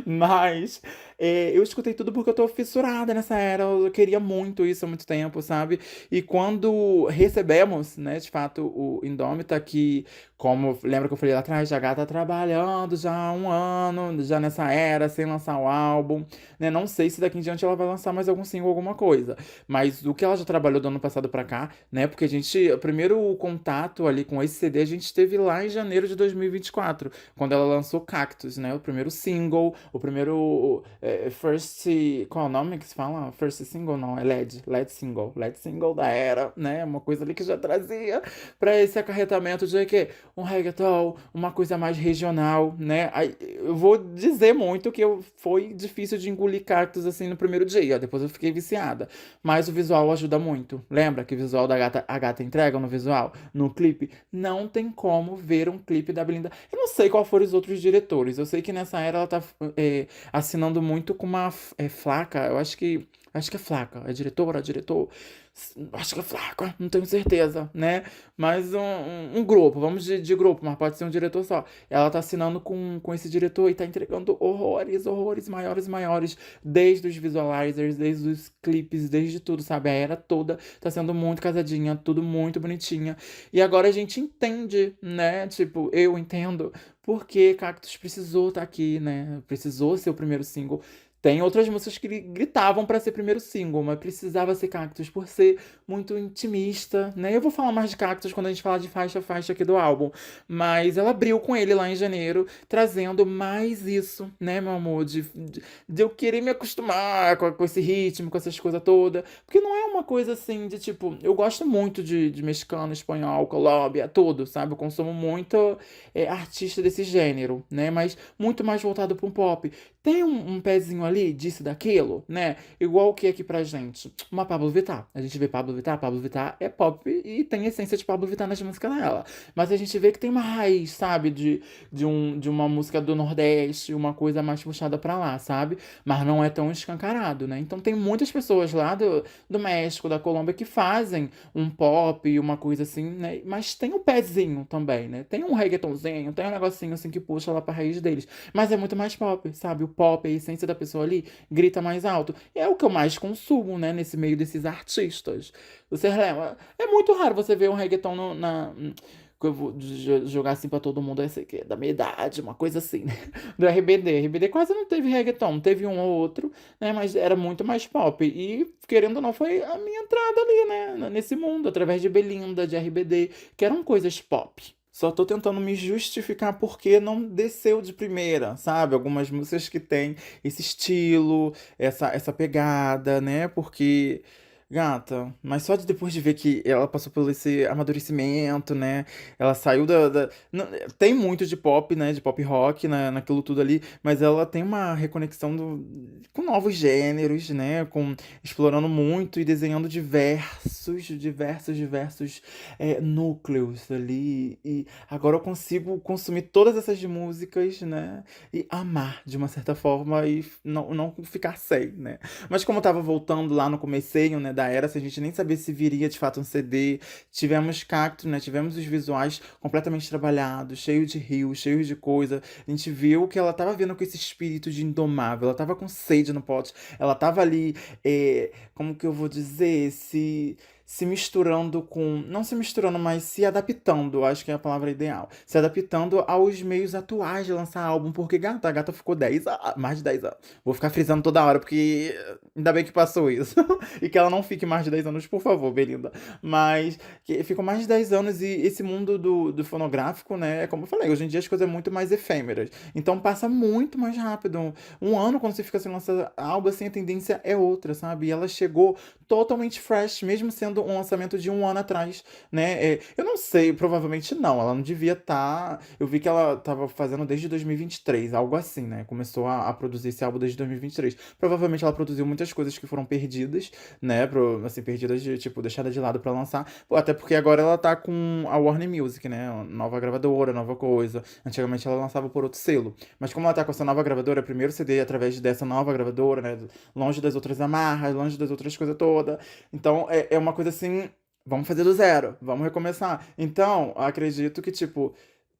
Speaker 1: Mas eu escutei tudo porque eu tô fissurada nessa era. Eu queria muito isso há muito tempo, sabe? E quando recebemos, né, de fato, o Indômita, que como lembra que eu falei lá atrás, a gata tá trabalhando já há um ano, já nessa era, sem lançar o álbum, né? Não sei se daqui em diante ela vai lançar mais algum single, alguma coisa. Mas o que ela já trabalhou do ano passado pra cá, né? Porque a gente, o primeiro contato ali com esse CD a gente teve lá em janeiro de 2024, quando ela lançou Cactus, né? O primeiro single, o primeiro first, qual é o nome que se fala? First single não, é LED single da era, né? Uma coisa ali que já trazia pra esse acarretamento de que um reggaeton, uma coisa mais regional, né? Aí, eu vou dizer muito que foi difícil de engolir Cactus assim no primeiro dia, depois eu fiquei viciada. Mas o visual ajuda muito. Lembra que o visual da gata, a gata entrega no visual, no clipe? Não tem como ver um clipe da Belinda. Eu não sei qual foram os outros diretores. Eu sei que nessa era ela tá assinando muito com uma flaca. Eu acho que é flaca. É diretora, diretor. Acho que é flaca, não tenho certeza, né? Mas um grupo, vamos de grupo, mas pode ser um diretor só. Ela tá assinando com esse diretor e tá entregando horrores, horrores maiores, maiores, desde os visualizers, desde os clipes, desde tudo, sabe? A era toda tá sendo muito casadinha, tudo muito bonitinha. E agora a gente entende, né? Tipo, eu entendo porque Cactus precisou estar aqui, né? Precisou ser o primeiro single. Tem outras músicas que gritavam pra ser primeiro single, mas precisava ser Cactus por ser muito intimista, né? Eu vou falar mais de Cactus quando a gente falar de faixa a faixa aqui do álbum, mas ela abriu com ele lá em janeiro, trazendo mais isso, né, meu amor, de eu querer me acostumar com esse ritmo, com essas coisas todas, porque não é uma coisa assim de tipo, eu gosto muito de mexicano, espanhol, Colômbia, tudo, sabe? Eu consumo muito artista desse gênero, né? Mas muito mais voltado para um pop. Tem um pezinho ali disso, daquilo, né? Igual o que aqui pra gente? Uma Pablo Vittar. A gente vê Pablo Vittar é pop e tem essência de Pablo Vittar nas músicas dela. Mas a gente vê que tem uma raiz, sabe? De uma música do Nordeste, uma coisa mais puxada pra lá, sabe? Mas não é tão escancarado, né? Então tem muitas pessoas lá do México, da Colômbia, que fazem um pop, uma coisa assim, né? Mas tem um pezinho também, né? Tem um reggaetonzinho, tem um negocinho assim que puxa lá pra raiz deles. Mas é muito mais pop, sabe? O pop, a essência da pessoa ali, grita mais alto. E é o que eu mais consumo, né? Nesse meio desses artistas. Você lembra? É muito raro você ver um reggaeton que eu vou jogar assim pra todo mundo, esse aqui, da minha idade, uma coisa assim, né? Do RBD. RBD quase não teve reggaeton, teve um ou outro, né? Mas era muito mais pop. E, querendo ou não, foi a minha entrada ali, né? Nesse mundo, através de Belinda, de RBD, que eram coisas pop. Só tô tentando me justificar porque não desceu de primeira, sabe? Algumas músicas que tem esse estilo, essa pegada, né? Porque, gata, mas só de depois de ver que ela passou por esse amadurecimento, né? Ela saiu tem muito de pop, né? De pop rock naquilo tudo ali, mas ela tem uma reconexão com novos gêneros, né? Explorando muito e desenhando diversos núcleos ali. E agora eu consigo consumir todas essas músicas, né? E amar de uma certa forma e não ficar sem, né? Mas como eu tava voltando lá no comecinho, né, da era, se a gente nem sabia se viria de fato um CD, tivemos cactos, né? Tivemos os visuais completamente trabalhados, cheio de rios, cheio de coisa. A gente viu que ela tava vindo com esse espírito de indomável, ela tava com sede no pote, ela tava ali, como que eu vou dizer, se misturando com. Não se misturando, mas se adaptando, acho que é a palavra ideal. Se adaptando aos meios atuais de lançar álbum, porque a gata ficou mais de 10 anos. Vou ficar frisando toda hora, porque ainda bem que passou isso. E que ela não fique mais de 10 anos, por favor, Belinda. Mas que ficou mais de 10 anos e esse mundo do fonográfico, né? É como eu falei, hoje em dia as coisas são muito mais efêmeras. Então passa muito mais rápido. Um ano, quando você fica sem lançar algo assim, a tendência é outra, sabe? E ela chegou totalmente fresh, mesmo sendo um lançamento de um ano atrás, né? Eu não sei, provavelmente não, ela não devia estar. Eu vi que ela estava fazendo desde 2023, algo assim, né? Começou a produzir esse álbum desde 2023. Provavelmente ela produziu muitas coisas que foram perdidas, né? Assim, perdidas de, tipo, deixadas de lado pra lançar. Pô, até porque agora ela tá com a Warner Music, né? Nova gravadora, nova coisa. Antigamente ela lançava por outro selo. Mas como ela tá com essa nova gravadora, primeiro CD através dessa nova gravadora, né? Longe das outras amarras, longe das outras coisas todas. Então é uma coisa assim. Vamos fazer do zero, vamos recomeçar. Então, acredito que, tipo,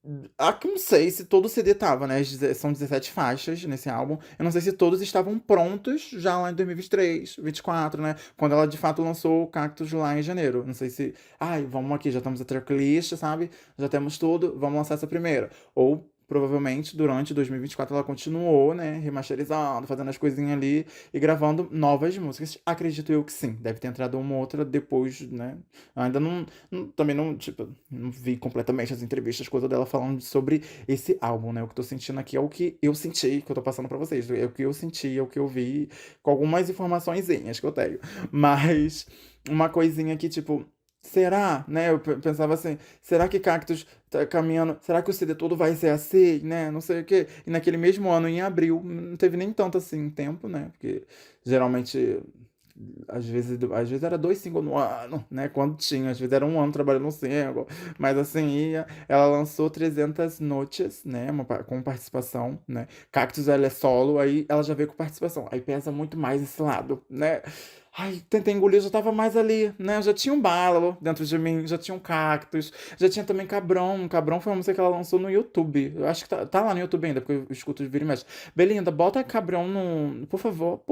Speaker 1: não sei se todo o CD tava, né? São 17 faixas nesse álbum. Eu não sei se todos estavam prontos já lá em 2023, 24, né? Quando ela de fato lançou o Cactus lá em janeiro. Não sei se. Ai, vamos aqui, já estamos a tracklist, sabe? Já temos tudo, vamos lançar essa primeira. Ou. Provavelmente durante 2024 ela continuou, né, remasterizando, fazendo as coisinhas ali e gravando novas músicas. Acredito eu que sim. Deve ter entrado uma outra depois, né? Ainda também não, tipo, não vi completamente as entrevistas, coisa dela falando sobre esse álbum, né? O que eu tô sentindo aqui é o que eu senti, que eu tô passando pra vocês. É o que eu senti, é o que eu vi, com algumas informaçõezinhas que eu tenho. Mas uma coisinha que, tipo, será, né? Eu pensava assim, será que Cactus tá caminhando? Será que o CD todo vai ser assim, né? Não sei o quê. E naquele mesmo ano, em abril, não teve nem tanto assim tempo, né? Porque geralmente às vezes era dois singles no ano, né? Quando tinha, às vezes era um ano trabalhando no single. Mas assim, ela lançou 300 Noches, né? Com participação, né? Cactus ela é solo, aí ela já veio com participação. Aí pesa muito mais esse lado, né? Ai, tentei engolir, já tava mais ali, né? Já tinha um bálalo dentro de mim, já tinha um cactus, já tinha também Cabrão. Cabrão foi uma música que ela lançou no YouTube. Eu acho que tá lá no YouTube ainda, porque eu escuto de vira e mexe. Belinda, bota Cabrão no. Por favor.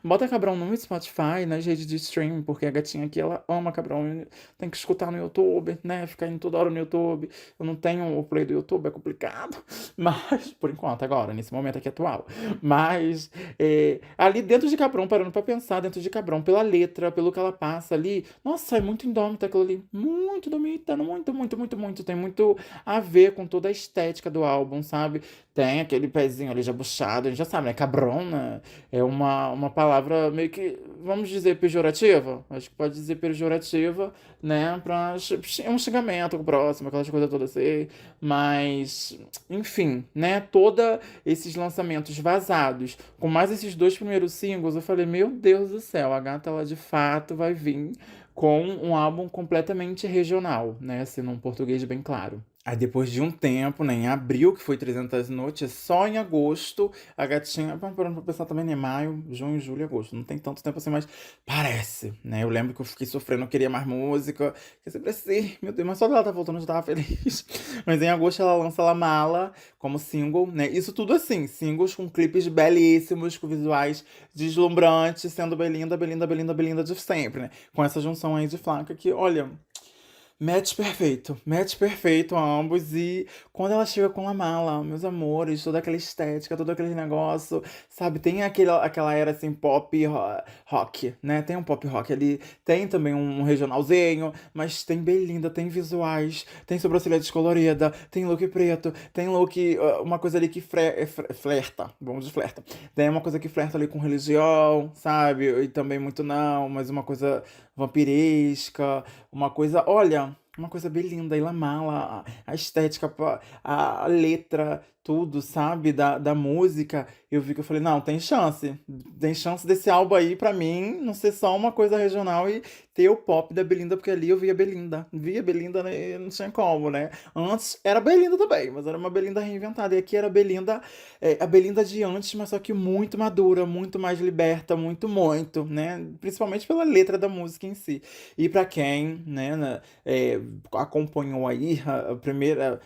Speaker 1: Bota Cabrão no Spotify, nas redes de streaming, porque a gatinha aqui, ela ama Cabrão. Tem que escutar no YouTube, né? Ficar indo toda hora no YouTube. Eu não tenho o play do YouTube, é complicado. Mas, por enquanto, agora, nesse momento aqui atual. Mas, ali dentro de Cabrão, parando pra pensar, dentro de Cabrão, pela letra, pelo que ela passa ali. Nossa, é muito indômita aquilo ali. Muito indômita, muito, muito, muito, muito. Tem muito a ver com toda a estética do álbum, sabe? Tem aquele pezinho ali já buchado, a gente já sabe, né? Cabrão, né? É uma palavra meio que, vamos dizer, pejorativa. Acho que pode dizer pejorativa, né? É um xingamento próximo, aquelas coisas todas assim. Mas, enfim, né? Toda esses lançamentos vazados, com mais esses dois primeiros singles, eu falei, meu Deus do céu, a gata ela de fato vai vir com um álbum completamente regional, né? Assim, num português bem claro. Aí depois de um tempo, né, em abril, que foi 300 noites, só em agosto, a gatinha, parando pra pensar também, né, maio, junho, julho, agosto, não tem tanto tempo assim, mas parece, né, eu lembro que eu fiquei sofrendo, eu queria mais música, que sempre assim, meu Deus, mas só dela tá voltando, eu já tava feliz. Mas em agosto ela lança La Mala como single, né, isso tudo assim, singles com clipes belíssimos, com visuais deslumbrantes, sendo Belinda, Belinda, Belinda, Belinda de sempre, né, com essa junção aí de Flaca que, olha... Match perfeito a ambos. E quando ela chega com a mala, meus amores, toda aquela estética, todo aquele negócio, sabe? Tem aquela era assim, rock, né? Tem um pop rock ali, tem também um regionalzinho, mas tem Belinda, tem visuais, tem sobrancelha descolorida, tem look preto, tem look, uma coisa ali que flerta, vamos de flerta. Tem uma coisa que flerta ali com religião, sabe? E também muito não, mas uma coisa vampiresca. Uma coisa, olha, uma coisa bem linda, Ilamala, a estética, a letra, tudo, sabe, da música. Eu vi que eu falei, não, tem chance desse álbum aí pra mim não ser só uma coisa regional e ter o pop da Belinda, porque ali eu via Belinda, né, e não tinha como, né? Antes era Belinda também, mas era uma Belinda reinventada, e aqui era Belinda, a Belinda de antes, mas só que muito madura, muito mais liberta, muito, né? Principalmente pela letra da música em si. E pra quem, né, acompanhou aí a primeira,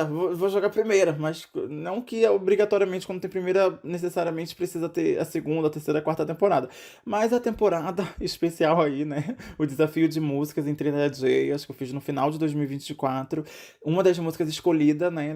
Speaker 1: vou jogar primeira, mas não que obrigatoriamente quando tem primeira necessariamente precisa ter a segunda, a terceira, a quarta temporada. Mas a temporada especial aí, né, o desafio de músicas em 30 dias, que eu fiz no final de 2024, uma das músicas escolhida, né,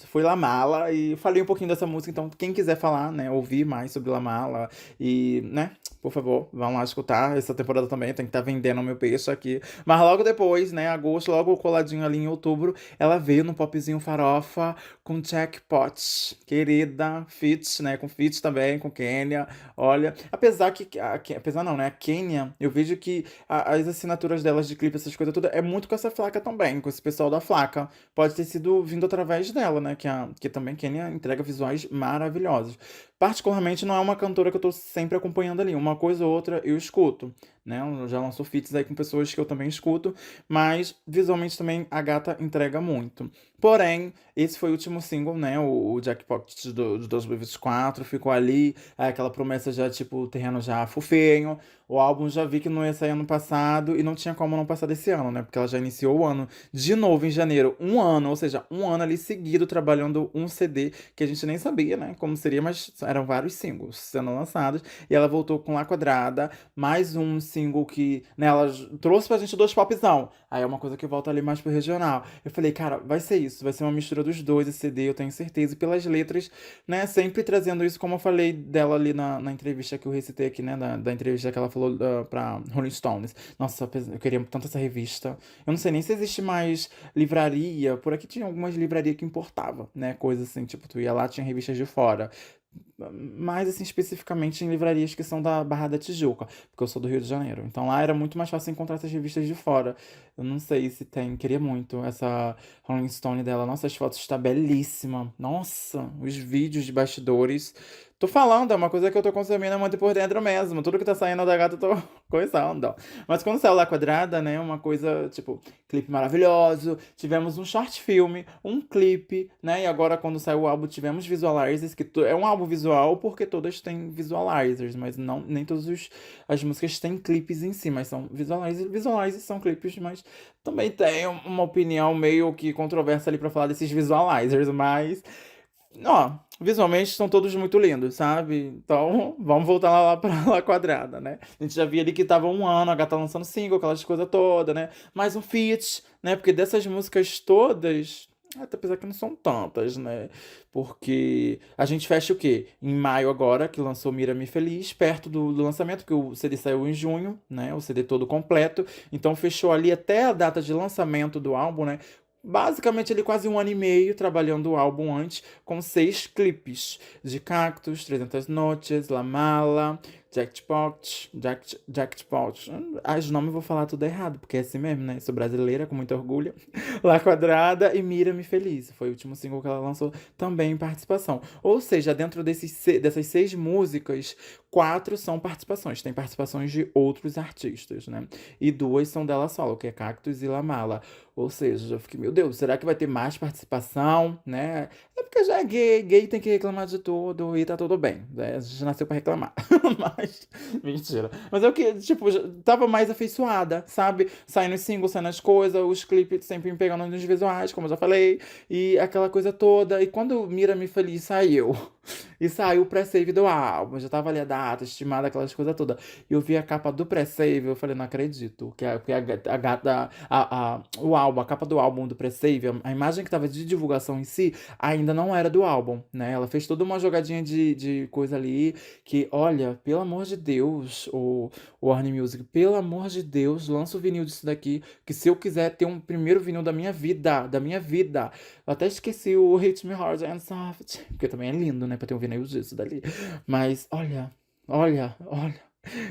Speaker 1: foi La Mala, e eu falei um pouquinho dessa música, então quem quiser falar, né, ouvir mais sobre La Mala e, né, por favor, vão lá escutar. Essa temporada também tem que estar vendendo o meu peixe aqui. Mas logo depois, né, agosto, logo coladinho ali em outubro, ela veio no popzinho farofa com Jackpot. Querida, feat, né, com feat também, com Kenya. Olha, apesar apesar não, né, a Kenya, eu vejo que as assinaturas delas de clipe, essas coisas tudo, é muito com essa flaca também, com esse pessoal da flaca. Pode ter sido vindo através dela, né, que também Kenya entrega visuais maravilhosos. Particularmente não é uma cantora que eu tô sempre acompanhando ali. Uma coisa ou outra eu escuto, né? Eu já lançou feats aí com pessoas que eu também escuto, mas visualmente também a gata entrega muito. Porém, esse foi o último single, né? O Jackpot de 2024 ficou ali, aquela promessa já, tipo, o terreno já fofenho. O álbum já vi que não ia sair ano passado e não tinha como não passar desse ano, né? Porque ela já iniciou o ano de novo em janeiro. Um ano, ou seja, um ano ali seguido trabalhando um CD que a gente nem sabia, né? Como seria, mas eram vários singles sendo lançados. E ela voltou com La Quadrada, mais um single que, né, ela trouxe pra gente dois popzão. Aí é uma coisa que volta ali mais pro regional. Eu falei, cara, vai ser isso, vai ser uma mistura dos dois, esse CD, eu tenho certeza. E pelas letras, né, sempre trazendo isso, como eu falei dela ali na entrevista que eu recitei aqui, né, da entrevista que ela falou pra Rolling Stones. Nossa, eu queria tanto essa revista. Eu não sei nem se existe mais livraria, por aqui tinha algumas livrarias que importava, né, coisas assim, tipo, tu ia lá, tinha revistas de fora. Mais assim, especificamente em livrarias que são da Barra da Tijuca, porque eu sou do Rio de Janeiro. Então lá era muito mais fácil encontrar essas revistas de fora. Eu não sei se tem, queria muito essa Rolling Stone dela. Nossa, as fotos está belíssima. Nossa, os vídeos de bastidores. Tô falando, é uma coisa que eu tô consumindo muito por dentro mesmo. Tudo que tá saindo da gata eu tô coisando. Mas quando saiu lá quadrada, né? Uma coisa, tipo, clipe maravilhoso. Tivemos um short filme, um clipe, né? E agora, quando saiu o álbum, tivemos visualizers, que é um álbum visual porque todas têm visualizers, mas não, nem todas as músicas têm clipes em si, mas são visualizers. Visualizers são clipes, mas também tem uma opinião meio que controversa ali pra falar desses visualizers, mas. Ó, visualmente estão todos muito lindos, sabe? Então, vamos voltar lá pra lá quadrada, né? A gente já via ali que tava um ano, a gata lançando single, aquelas coisas todas, né? Mais um feat, né? Porque dessas músicas todas, até apesar que não são tantas, né? Porque a gente fecha o quê? Em maio agora, que lançou Mira-me Feliz, perto do lançamento, porque o CD saiu em junho, né? O CD todo completo. Então fechou ali até a data de lançamento do álbum, né? Basicamente, ele quase um ano e meio trabalhando o álbum antes, com 6 clipes de Cactus, 300 Noches, La Mala, Jackpot. Os nomes eu vou falar tudo errado, porque é assim mesmo, né? Sou brasileira, com muito orgulho. La Quadrada e Mira-me Feliz. Foi o último single que ela lançou também em participação. Ou seja, dentro dessas 6 músicas, 4 são participações. Tem participações de outros artistas, né? E 2 são dela solo, que é Cactus e La Mala. Ou seja, já fiquei, meu Deus, será que vai ter mais participação, né? É porque já é gay, gay tem que reclamar de tudo e tá tudo bem, né? A gente nasceu pra reclamar. Mas, mentira. Mas é o que, tipo, já tava mais afeiçoada, sabe? Saindo os singles, saindo as coisas, os clipes sempre me pegando nos visuais, como eu já falei, e aquela coisa toda. E quando Mira Me Feliz saiu, E saiu o pré-save do álbum, já tava ali a data estimada, aquelas coisas todas. E eu vi a capa do pré-save, eu falei, não acredito. A gata, o álbum, a capa do álbum do pré-save, a imagem que tava de divulgação em si, ainda não era do álbum, né? Ela fez toda uma jogadinha de coisa ali, que, olha, pelo amor de Deus, o Warner Music, pelo amor de Deus, lança o vinil disso daqui, que se eu quiser ter um primeiro vinil da minha vida, eu até esqueci o Hit Me Hard and Soft, porque também é lindo, né, pra ter um vinil disso dali. Mas, olha.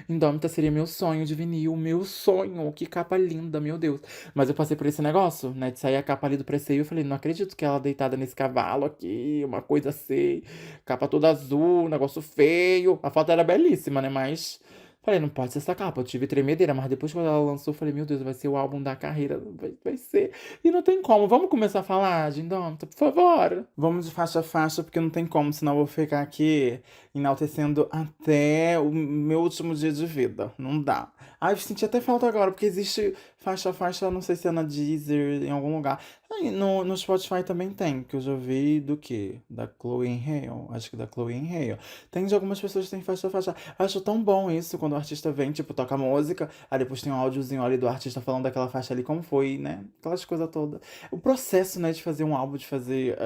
Speaker 1: Indômita seria meu sonho de vinil, meu sonho. Que capa linda, meu Deus. Mas eu passei por esse negócio, né, de sair a capa ali do preceito e eu falei, não acredito que ela deitada nesse cavalo aqui, uma coisa assim, capa toda azul, negócio feio. A foto era belíssima, né, mas... Falei, não pode ser essa capa. Eu tive tremedeira, mas depois quando ela lançou, eu falei, meu Deus, vai ser o álbum da carreira. Vai ser. E não tem como. Vamos começar a falar de Indômita, por favor. Vamos de faixa a faixa, porque não tem como, senão eu vou ficar aqui enaltecendo até o meu último dia de vida. Não dá. Ai, eu senti até falta agora, porque existe faixa a faixa, não sei se é na Deezer, em algum lugar. Aí, no Spotify também tem, que eu já vi do quê? Da Chloe Hale. Acho que da Chloe Hale. Tem de algumas pessoas que tem faixa a faixa. Acho tão bom isso quando o artista vem, tipo, toca música, aí depois tem um áudiozinho ali do artista falando daquela faixa ali, como foi, né? Aquelas coisas todas. O processo, né, de fazer um álbum, de fazer.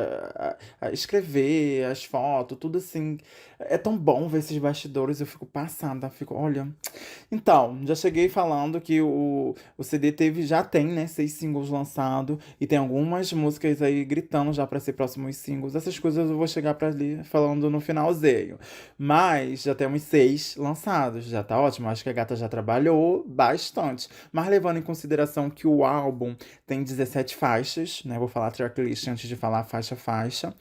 Speaker 1: Escrever, as fotos, tudo assim. É tão bom ver esses bastidores, eu fico passada, fico, olha. Então, já cheguei falando que o CD já tem, né, 6 singles lançados e tem algumas músicas aí gritando já pra ser próximos singles. Essas coisas eu vou chegar pra ali falando no finalzinho. Mas já temos 6 lançados, já tá ótimo. Acho que a gata já trabalhou bastante. Mas levando em consideração que o álbum tem 17 faixas, né? Vou falar tracklist antes de falar faixa a faixa.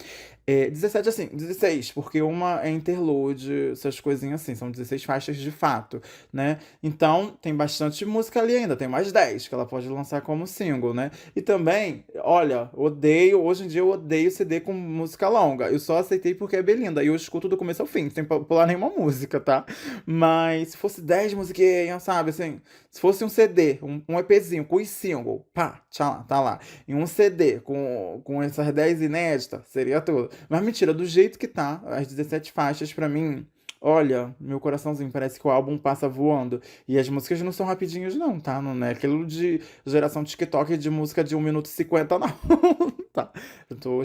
Speaker 1: 17 assim, 16, porque uma é interlude, essas coisinhas assim, são 16 faixas de fato, né? Então, tem bastante música ali ainda, tem mais 10 que ela pode lançar como single, né? E também, olha, hoje em dia eu odeio CD com música longa. Eu só aceitei porque é Belinda, e eu escuto do começo ao fim, sem pular nenhuma música, tá? Mas se fosse 10 musiquinhas, sabe, assim, se fosse um CD, um EPzinho com os single, pá, tchau, tá lá. E um CD com essas 10 inéditas, seria tudo. Mas mentira, do jeito que tá, as 17 faixas pra mim, olha, meu coraçãozinho, parece que o álbum passa voando. E as músicas não são rapidinhas não, tá? Não é aquilo de geração TikTok de música de 1 minuto e 50, não. Tá. Eu tô,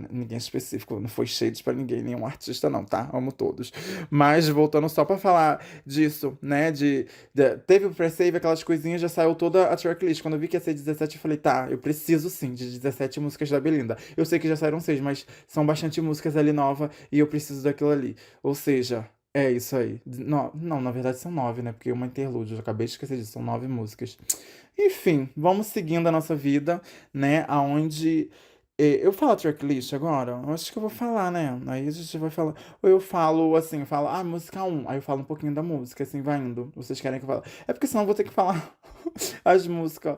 Speaker 1: ninguém específico, não foi shade pra ninguém, nenhum artista não, tá? Amo todos. Mas voltando só pra falar disso, né, teve o pre-save, aquelas coisinhas, já saiu toda a tracklist. Quando eu vi que ia ser 17, eu falei, tá, eu preciso sim de 17 músicas da Belinda. Eu sei que já saíram 6, mas são bastante músicas ali novas e eu preciso daquilo ali. Ou seja, é isso aí. Não, na verdade são 9, né? Porque uma interlúdio, eu acabei de esquecer disso, são 9 músicas. Enfim, vamos seguindo a nossa vida, né? Aonde. Eu falo tracklist agora? Eu acho que eu vou falar, né? Aí a gente vai falar. Ou eu falo assim, eu falo, música um. Aí eu falo um pouquinho da música, assim, vai indo. Vocês querem que eu fale? É porque senão eu vou ter que falar as músicas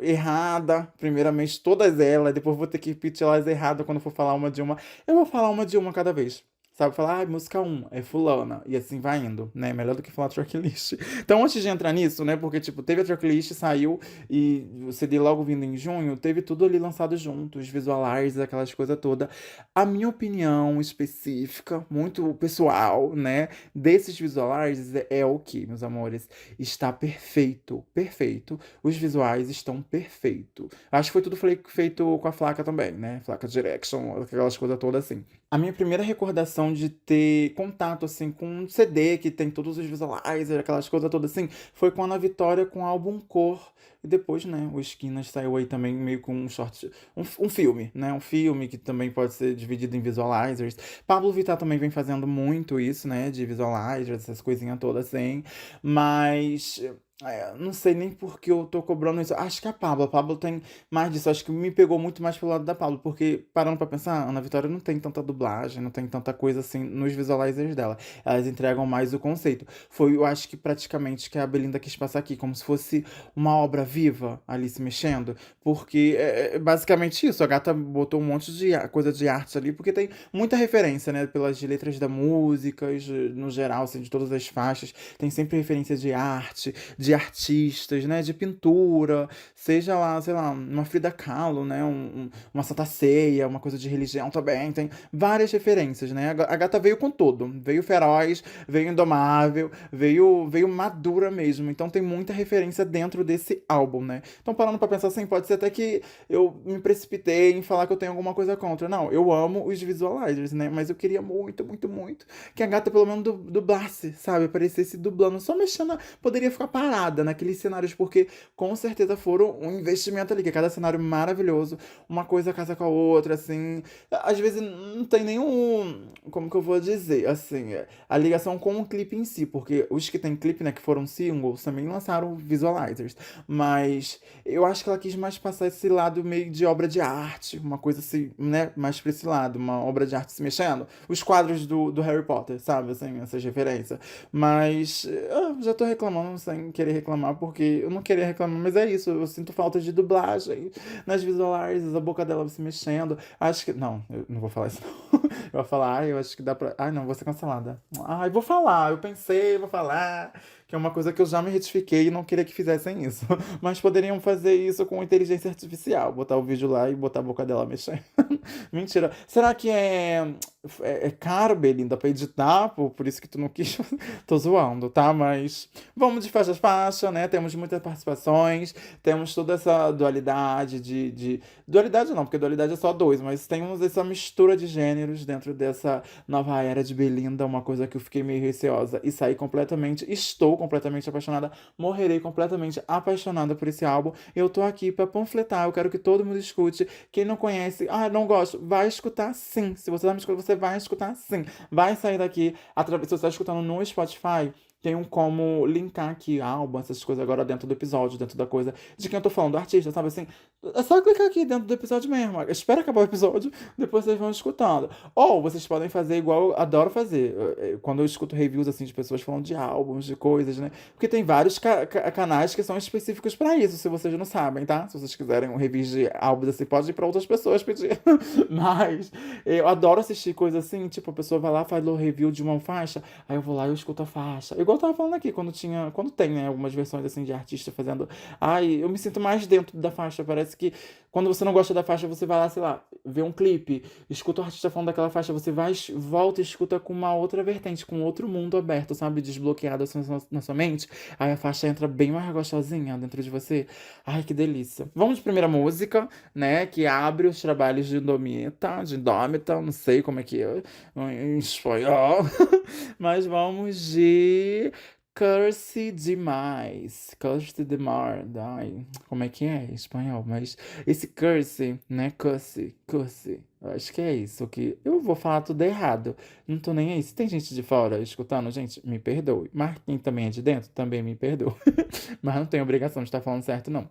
Speaker 1: errada, primeiramente todas elas, depois vou ter que repetir elas erradas quando for falar uma de uma. Eu vou falar uma de uma cada vez. Sabe, falar, música um é fulana, e assim vai indo, né? Melhor do que falar tracklist. Então, antes de entrar nisso, né? Porque, tipo, teve a tracklist, saiu, e o CD logo vindo em junho, teve tudo ali lançado junto, os visualizers, aquelas coisas todas. A minha opinião específica, muito pessoal, né? Desses visualizers é o que, meus amores? Está perfeito, perfeito. Os visuais estão perfeitos. Acho que foi tudo feito com a Flaca também, né? Flaca Direction, aquelas coisas todas assim. A minha primeira recordação de ter contato, assim, com um CD que tem todos os visualizers, aquelas coisas todas assim, foi com a Ana Vitória com o álbum Cor. E depois, né, o Esquinas saiu aí também meio com um short, um filme, né, um filme que também pode ser dividido em visualizers. Pablo Vittar também vem fazendo muito isso, né, de visualizers, essas coisinhas todas assim, mas... não sei nem por que eu tô cobrando isso. Acho que a Pablo tem mais disso. Acho que me pegou muito mais pelo lado da Pablo, porque parando pra pensar, a Ana Vitória não tem tanta dublagem, não tem tanta coisa assim nos visualizers dela. Elas entregam mais o conceito. Foi, eu acho que praticamente que a Belinda quis passar aqui, como se fosse uma obra viva ali se mexendo, porque é basicamente isso. A gata botou um monte de coisa de arte ali, porque tem muita referência, né? Pelas letras da música, no geral, assim, de todas as faixas. Tem sempre referência de arte, de artistas, né? De pintura, seja lá, sei lá, uma Frida Kahlo, né? Uma Santa Ceia, uma coisa de religião também. Tem várias referências, né? A gata veio com tudo. Veio feroz, veio indomável, veio madura mesmo. Então tem muita referência dentro desse álbum, né? Então parando pra pensar assim, pode ser até que eu me precipitei em falar que eu tenho alguma coisa contra. Não, eu amo os visualizers, né? Mas eu queria muito, muito, muito que a gata pelo menos dublasse, sabe? Aparecesse dublando, só mexendo, poderia ficar parada naqueles cenários, porque com certeza foram um investimento ali, que é cada cenário maravilhoso, uma coisa casa com a outra, assim. Às vezes não tem nenhum, como que eu vou dizer, assim, a ligação com o clipe em si, porque os que tem clipe, né, que foram singles, também lançaram visualizers, mas eu acho que ela quis mais passar esse lado meio de obra de arte, uma coisa assim, né, mais pra esse lado, uma obra de arte se mexendo, os quadros do Harry Potter, sabe, assim, essas referências, mas eu já tô reclamando sem querer reclamar, porque eu não queria reclamar, mas é isso, eu sinto falta de dublagem nas visualizers, a boca dela se mexendo, acho que, não, eu não vou falar isso não. Eu vou falar, eu acho que dá pra. Ai, não, vou ser cancelada. Ai, vou falar, eu pensei, vou falar. Que é uma coisa que eu já me retifiquei e não queria que fizessem isso. Mas poderiam fazer isso com inteligência artificial. Botar o vídeo lá e botar a boca dela mexendo. Mentira. Será que é caro, Belinda, pra editar? Por isso que tu não quis. Tô zoando, tá? Mas vamos de faixa a faixa, né? Temos muitas participações. Temos toda essa dualidade de. Dualidade não, porque dualidade é só dois. Mas temos essa mistura de gêneros dentro dessa nova era de Belinda. Uma coisa que eu fiquei meio receosa e saí completamente. Estou completamente apaixonada. Morrerei completamente apaixonada por esse álbum. Eu tô aqui pra panfletar. Eu quero que todo mundo escute. Quem não conhece, não gosto, vai escutar sim. Se você tá me escutando, você vai escutar sim. Vai sair daqui, através, se você tá escutando no Spotify, tem como linkar aqui álbum, essas coisas agora dentro do episódio, dentro da coisa de quem eu tô falando, do artista, sabe assim? É só clicar aqui dentro do episódio mesmo. Espera acabar o episódio, depois vocês vão escutando. Ou vocês podem fazer igual eu adoro fazer. Quando eu escuto reviews assim de pessoas falando de álbuns, de coisas, né? Porque tem vários canais que são específicos pra isso, se vocês não sabem, tá? Se vocês quiserem um review de álbuns assim, pode ir pra outras pessoas pedir. Mas eu adoro assistir coisas assim, tipo, a pessoa vai lá, faz o review de uma faixa, aí eu vou lá e eu escuto a faixa. Igual eu tava falando aqui, quando tem, né, algumas versões assim de artista fazendo. Ai, eu me sinto mais dentro da faixa. Parece que quando você não gosta da faixa, você vai lá, sei lá, ver um clipe, escuta o artista falando daquela faixa, você vai, volta e escuta com uma outra vertente, com outro mundo aberto, sabe? Desbloqueado assim na sua mente. Aí a faixa entra bem mais gostosinha dentro de você. Ai, que delícia. Vamos de primeira música, né? Que abre os trabalhos de Indômita, não sei como é que é em espanhol. Mas vamos de Curse demais. Curse demais. Ai, como é que é em espanhol? Mas esse curse, né? Curse. Eu acho que é isso. Que eu vou falar tudo errado. Não tô nem aí. Se tem gente de fora escutando, gente, me perdoe. Mas quem também é de dentro, também me perdoe. Mas não tem obrigação de estar falando certo, não.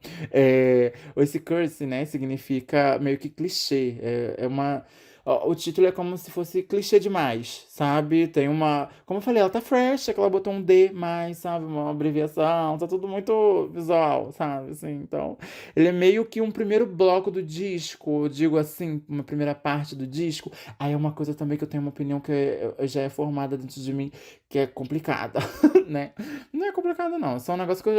Speaker 1: Esse curse, né? Significa meio que clichê. É uma. Ó, o título é como se fosse clichê demais, sabe? Tem uma. Como eu falei, ela tá fresh, é que ela botou um D mais, sabe? Uma abreviação, tá tudo muito visual, sabe? Assim, então, ele é meio que um primeiro bloco do disco, eu digo assim, uma primeira parte do disco. Aí é uma coisa também que eu tenho uma opinião que já é formada dentro de mim, que é complicada, né? Não é complicado, não. É só um negócio que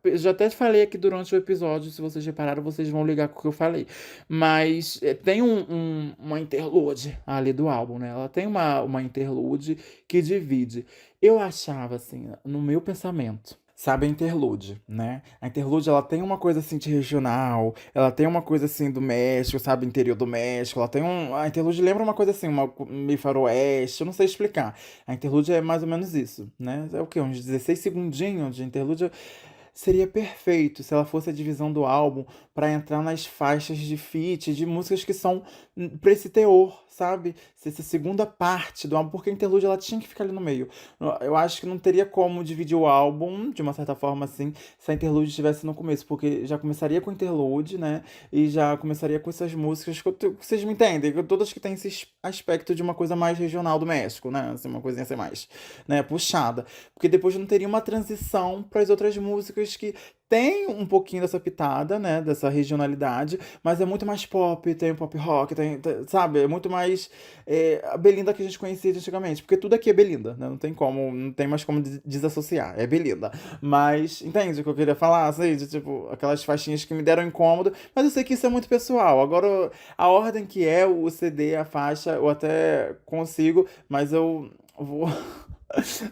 Speaker 1: eu já até falei aqui durante o episódio. Se vocês repararam, vocês vão ligar com o que eu falei. Mas tem uma interlude ali do álbum, né? Ela tem uma interlude que divide. Eu achava, assim, no meu pensamento. Sabe a interlude, né? A interlude, ela tem uma coisa assim de regional, ela tem uma coisa assim do México, sabe? Interior do México, ela tem um. A interlude lembra uma coisa assim, meio faroeste, eu não sei explicar. A interlude é mais ou menos isso, né? É o quê? Uns 16 segundinhos de interlude. Seria perfeito se ela fosse a divisão do álbum para entrar nas faixas de feat, de músicas que são pra esse teor, sabe? Se essa segunda parte do álbum, porque a interlude ela tinha que ficar ali no meio. Eu acho que não teria como dividir o álbum, de uma certa forma assim, se a interlude estivesse no começo, porque já começaria com interlude, né? E já começaria com essas músicas vocês me entendem, todas que têm esse aspecto de uma coisa mais regional do México, né? Assim, uma coisinha assim mais, né, puxada. Porque depois não teria uma transição para as outras músicas músicas que tem um pouquinho dessa pitada, né, dessa regionalidade, mas é muito mais pop, tem pop rock, sabe, é muito mais a Belinda que a gente conhecia de antigamente, porque tudo aqui é Belinda, né, não tem como, não tem mais como desassociar, é Belinda. Mas, entende o que eu queria falar, assim, de tipo, aquelas faixinhas que me deram incômodo, mas eu sei que isso é muito pessoal. Agora, a ordem que é o CD, a faixa, eu até consigo, mas eu vou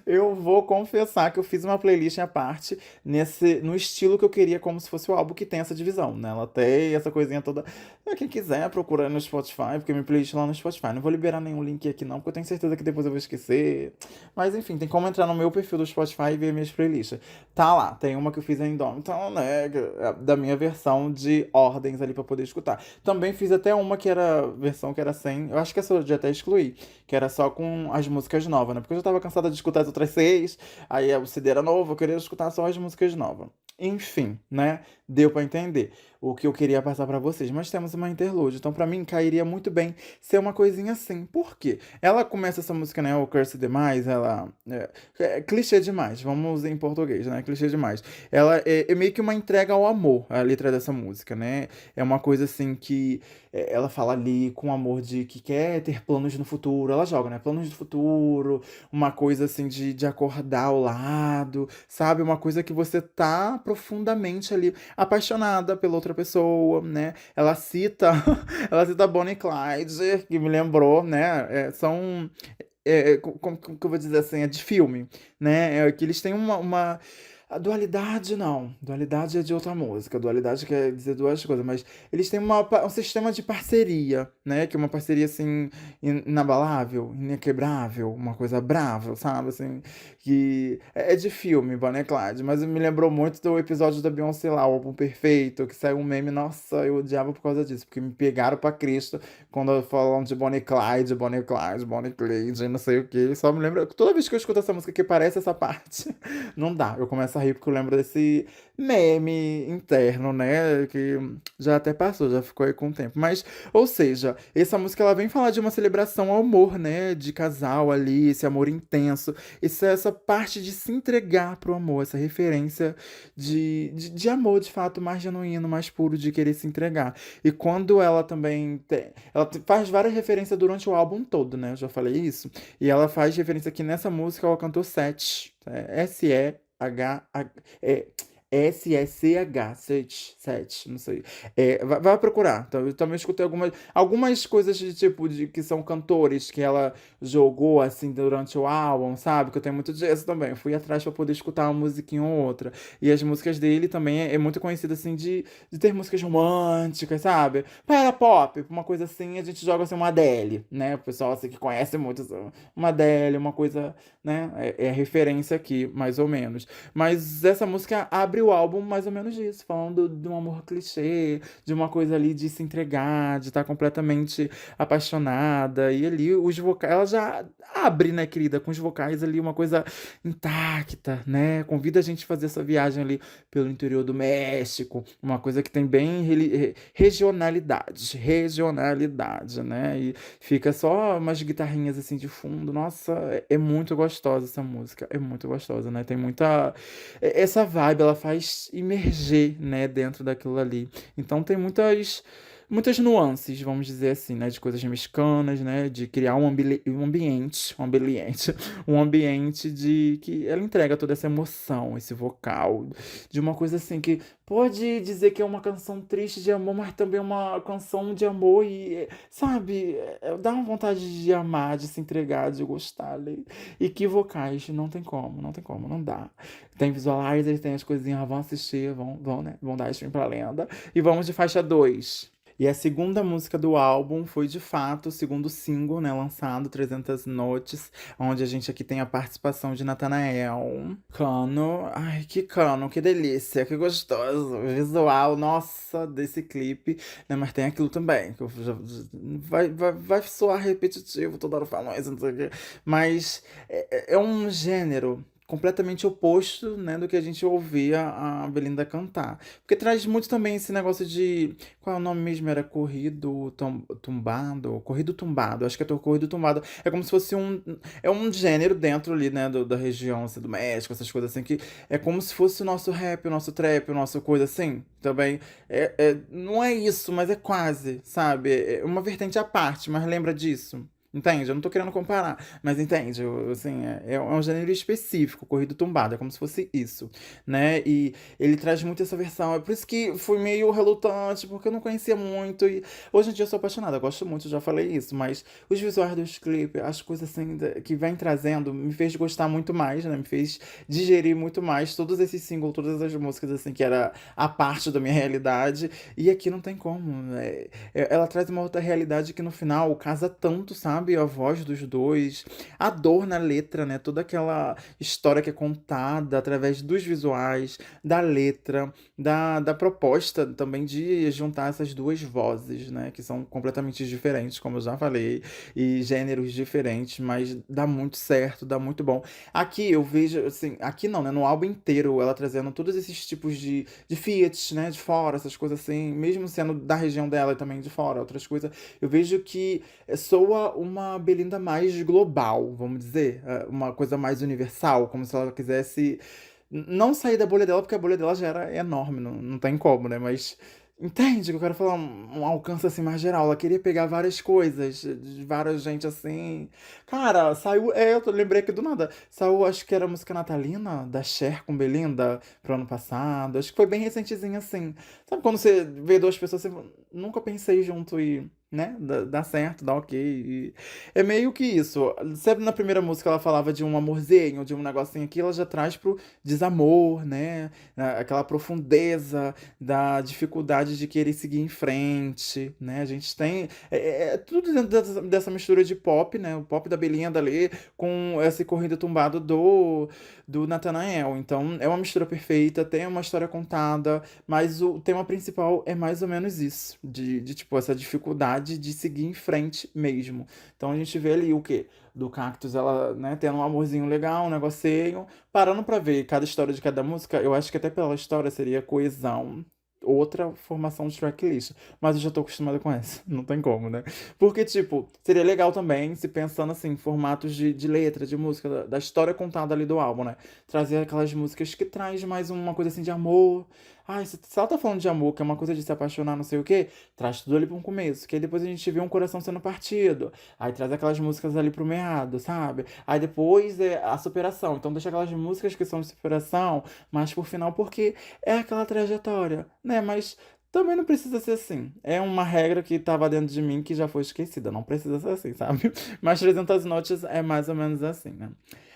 Speaker 1: eu vou confessar que eu fiz uma playlist à parte no estilo que eu queria, como se fosse o álbum que tem essa divisão, né? Ela tem essa coisinha toda. Quem quiser procurar no Spotify, porque minha playlist lá no Spotify. Não vou liberar nenhum link aqui não, porque eu tenho certeza que depois eu vou esquecer. Mas enfim, tem como entrar no meu perfil do Spotify e ver minhas playlists. Tá lá, tem uma que eu fiz em Dom, então, né, da minha versão de ordens ali pra poder escutar. Também fiz até uma que era versão que era sem, eu acho que essa eu já até excluí, que era só com as músicas novas, né? Porque eu já tava cansada de escutar as outras seis, aí o CD era novo, eu queria escutar só as músicas novas. Enfim, né? Deu pra entender o que eu queria passar pra vocês, mas temos uma interlude, então pra mim cairia muito bem ser uma coisinha assim. Por quê? Ela começa essa música, né, o Curse demais, ela é clichê demais, vamos em português, né? Clichê demais. Ela é meio que uma entrega ao amor, a letra dessa música, né? É uma coisa assim que ela fala ali com amor de que quer ter planos no futuro, ela joga, né? Planos do futuro, uma coisa assim de acordar ao lado, sabe? Uma coisa que você tá profundamente ali apaixonada pela outra pessoa, né? Ela cita, ela cita Bonnie e Clyde, que me lembrou, né? São, como que eu vou dizer assim, é de filme, né? Que eles têm uma a dualidade não. Dualidade é de outra música. Dualidade quer dizer duas coisas, mas eles têm um sistema de parceria, né? Que é uma parceria assim inabalável, inquebrável, uma coisa brava, sabe? Assim, que é de filme, Bonnie e Clyde, mas me lembrou muito do episódio da Beyoncé lá, o álbum perfeito, que saiu um meme, nossa, eu odiava por causa disso, porque me pegaram pra Cristo quando falam de Bonnie e Clyde, Bonnie e Clyde, Bonnie e Clyde, não sei o que. Só me lembra, toda vez que eu escuto essa música que parece essa parte, não dá. Eu começo a rir porque eu lembro desse meme interno, né? Que já até passou, já ficou aí com o tempo. Mas, ou seja, essa música ela vem falar de uma celebração ao amor, né? De casal ali, esse amor intenso. Essa parte de se entregar pro amor, essa referência de amor, de fato, mais genuíno, mais puro, de querer se entregar. E quando ela também faz várias referências durante o álbum todo, né? Eu já falei isso. E ela faz referência aqui nessa música, ela cantou Sete. S-E-H. É, S-E-C-H, sete, não sei. Vai procurar. Então, eu também escutei algumas coisas de tipo de que são cantores que ela jogou assim durante o álbum, sabe? Que eu tenho muito disso também. Eu fui atrás pra poder escutar uma musiquinha ou outra. E as músicas dele também é muito conhecido assim de ter músicas românticas, sabe? Para pop, uma coisa assim, a gente joga assim uma Adele, né? O pessoal assim que conhece muito assim, uma Adele, uma coisa, né? É referência aqui, mais ou menos. Mas essa música abre o álbum mais ou menos disso, falando de um amor clichê, de uma coisa ali de se entregar, de estar completamente apaixonada. E ali os vocais, ela já abre, né, querida, com os vocais ali, uma coisa intacta, né? Convida a gente a fazer essa viagem ali pelo interior do México, uma coisa que tem bem regionalidade, né? E fica só umas guitarrinhas assim de fundo. Nossa, é muito gostosa essa música, é muito gostosa, né? Tem muita essa vibe, ela faz imerger, né, dentro daquilo ali. Então tem muitas nuances, vamos dizer assim, né, de coisas mexicanas, né, de criar um ambiente de que ela entrega toda essa emoção, esse vocal, de uma coisa assim que pode dizer que é uma canção triste de amor, mas também é uma canção de amor e, sabe, dá uma vontade de amar, de se entregar, de gostar ali. E que vocais, não tem como, não dá. Tem visualizers, tem as coisinhas, vão assistir, vão, né? Vão dar stream pra lenda. E vamos de faixa 2. E a segunda música do álbum foi, de fato, o segundo single, né, lançado, 300 Noites, onde a gente aqui tem a participação de Natanael. Cano, ai, que cano, que delícia, que gostoso. O visual, nossa, desse clipe, né, mas tem aquilo também, que vai soar repetitivo, toda hora falando isso, não sei o quê. Mas é um gênero completamente oposto, né, do que a gente ouvia a Belinda cantar. Porque traz muito também esse negócio de. Qual é o nome mesmo? Era tumbado? Corrido tumbado. Acho que é corrido tumbado. É como se fosse um. É um gênero dentro ali, né, da região assim, do México, essas coisas assim, que é como se fosse o nosso rap, o nosso trap, o nosso coisa assim. Também. Não é isso, mas é quase, sabe? É uma vertente à parte, mas lembra disso. Entende? Eu não tô querendo comparar, mas entende? Assim, é um gênero específico, corrido tumbado, é como se fosse isso, né? E ele traz muito essa versão, é por isso que fui meio relutante, porque eu não conhecia muito, e hoje em dia eu sou apaixonada, eu gosto muito, já falei isso, mas os visuais dos clipes, as coisas assim que vem trazendo, me fez gostar muito mais, né? Me fez digerir muito mais todos esses singles, todas as músicas, assim, que era a parte da minha realidade, e aqui não tem como, né? Ela traz uma outra realidade que no final casa tanto, sabe? A voz dos dois, a dor na letra, né? Toda aquela história que é contada através dos visuais, da letra, da proposta também de juntar essas duas vozes, né? Que são completamente diferentes, como eu já falei, e gêneros diferentes, mas dá muito certo, dá muito bom. Aqui eu vejo, assim, aqui não, né? No álbum inteiro, ela trazendo todos esses tipos de Fiat, né? De fora, essas coisas assim, mesmo sendo da região dela e também de fora, outras coisas, eu vejo que soa uma Belinda mais global, vamos dizer, uma coisa mais universal, como se ela quisesse não sair da bolha dela, porque a bolha dela já era enorme, não tem como, né? Mas entende que eu quero falar um alcance assim mais geral. Ela queria pegar várias coisas, de várias gente assim. Cara, saiu. Lembrei aqui do nada. Saiu, acho que era a música natalina da Cher com Belinda pro ano passado. Acho que foi bem recentezinho assim. Sabe quando você vê duas pessoas, você nunca pensei junto e. Né? Dá certo, dá ok. É meio que isso. Sempre na primeira música ela falava de um amorzinho, de um negocinho aqui, ela já traz pro desamor, né? Aquela profundeza da dificuldade de querer seguir em frente, né? A gente tem é tudo dentro dessa mistura de pop, né? O pop da Belinha ali com esse corrido tumbado do Nathanael. Então é uma mistura perfeita, tem uma história contada, mas o tema principal é mais ou menos isso, de tipo essa dificuldade de seguir em frente mesmo. Então a gente vê ali o quê? Do Cactus, ela, né, tendo um amorzinho legal, um negocinho. Parando pra ver cada história de cada música, eu acho que até pela história seria coesão. Outra formação de tracklist. Mas eu já tô acostumada com essa. Não tem como, né? Porque, tipo, seria legal também, se pensando assim, em formatos de letra, de música, da história contada ali do álbum, né? Trazer aquelas músicas que traz mais uma coisa assim de amor. Ai, se ela tá falando de amor, que é uma coisa de se apaixonar, não sei o quê, traz tudo ali pra um começo. Que aí depois a gente vê um coração sendo partido. Aí traz aquelas músicas ali pro meado, sabe? Aí depois é a superação. Então deixa aquelas músicas que são de superação, mas por final, porque é aquela trajetória, né? Mas também não precisa ser assim. É uma regra que estava dentro de mim que já foi esquecida. Não precisa ser assim, sabe? Mas 300 notas é mais ou menos assim, né?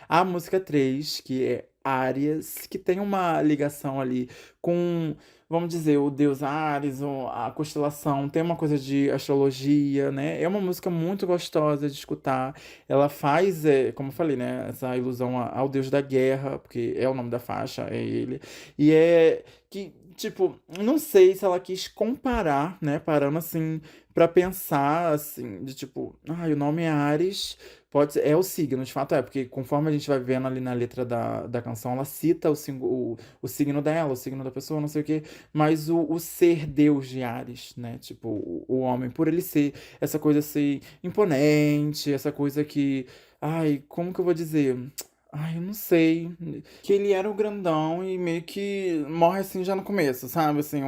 Speaker 1: A música 3 que é Áries, que tem uma ligação ali com, vamos dizer, o deus Ares, ou a constelação, tem uma coisa de astrologia, né? É uma música muito gostosa de escutar. Ela faz, como eu falei, né, essa ilusão ao deus da guerra, porque é o nome da faixa, é ele. E é que, tipo, não sei se ela quis comparar, né, parando assim pra pensar assim, de tipo, o nome é Ares, pode ser, é o signo, de fato é, porque conforme a gente vai vendo ali na letra da canção, ela cita o signo dela, o signo da pessoa, não sei o quê, mas o ser Deus de Ares, né? Tipo, o homem, por ele ser essa coisa assim, imponente, essa coisa que. Ai, como que eu vou dizer? Ai, eu não sei. Que ele era o grandão e meio que morre assim já no começo, sabe? Assim,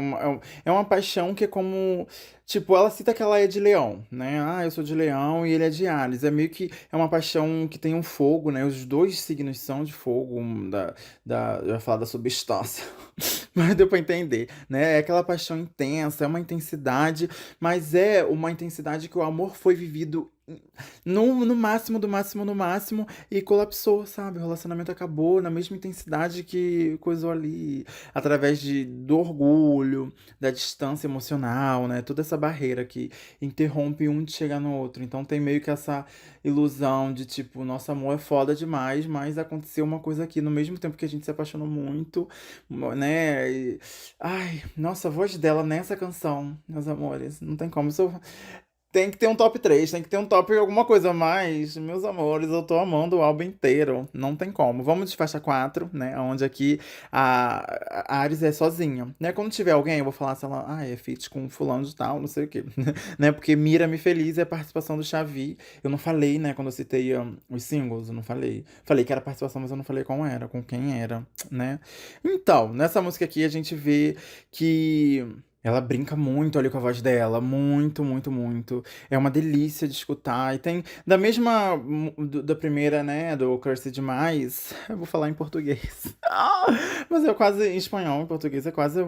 Speaker 1: é uma paixão que é como. Tipo, ela cita que ela é de leão, né? Ah, eu sou de leão e ele é de Ares. É meio que é uma paixão que tem um fogo, né? Os dois signos são de fogo, eu ia falar da substância, mas deu pra entender, né? É aquela paixão intensa, é uma intensidade, mas é uma intensidade que o amor foi vivido no máximo, do máximo, no máximo, e colapsou, sabe? O relacionamento acabou na mesma intensidade que coisou ali, através do orgulho, da distância emocional, né? Toda essa barreira que interrompe um de chegar no outro. Então tem meio que essa ilusão de tipo, nosso amor é foda demais, mas aconteceu uma coisa aqui no mesmo tempo que a gente se apaixonou muito, né? Ai, nossa, a voz dela nessa canção, meus amores, não tem como. Tem que ter um top 3, tem que ter um top alguma coisa a mais. Meus amores, eu tô amando o álbum inteiro. Não tem como. Vamos de faixa 4, né? Onde aqui a Ares é sozinha. Né? Quando tiver alguém, eu vou falar se ela. Ah, é feat com fulano de tal, não sei o quê. Né? Porque Mira-me Feliz é a participação do Xavi. Eu não falei, né? Quando eu citei os singles, eu não falei. Falei que era participação, mas eu não falei como era, com quem era, né? Então, nessa música aqui a gente vê que. Ela brinca muito ali com a voz dela, muito, muito, muito. É uma delícia de escutar. E tem, da mesma, da primeira, né, do Curse Demais, eu vou falar em português. Ah, mas é quase, em espanhol, em português, é quase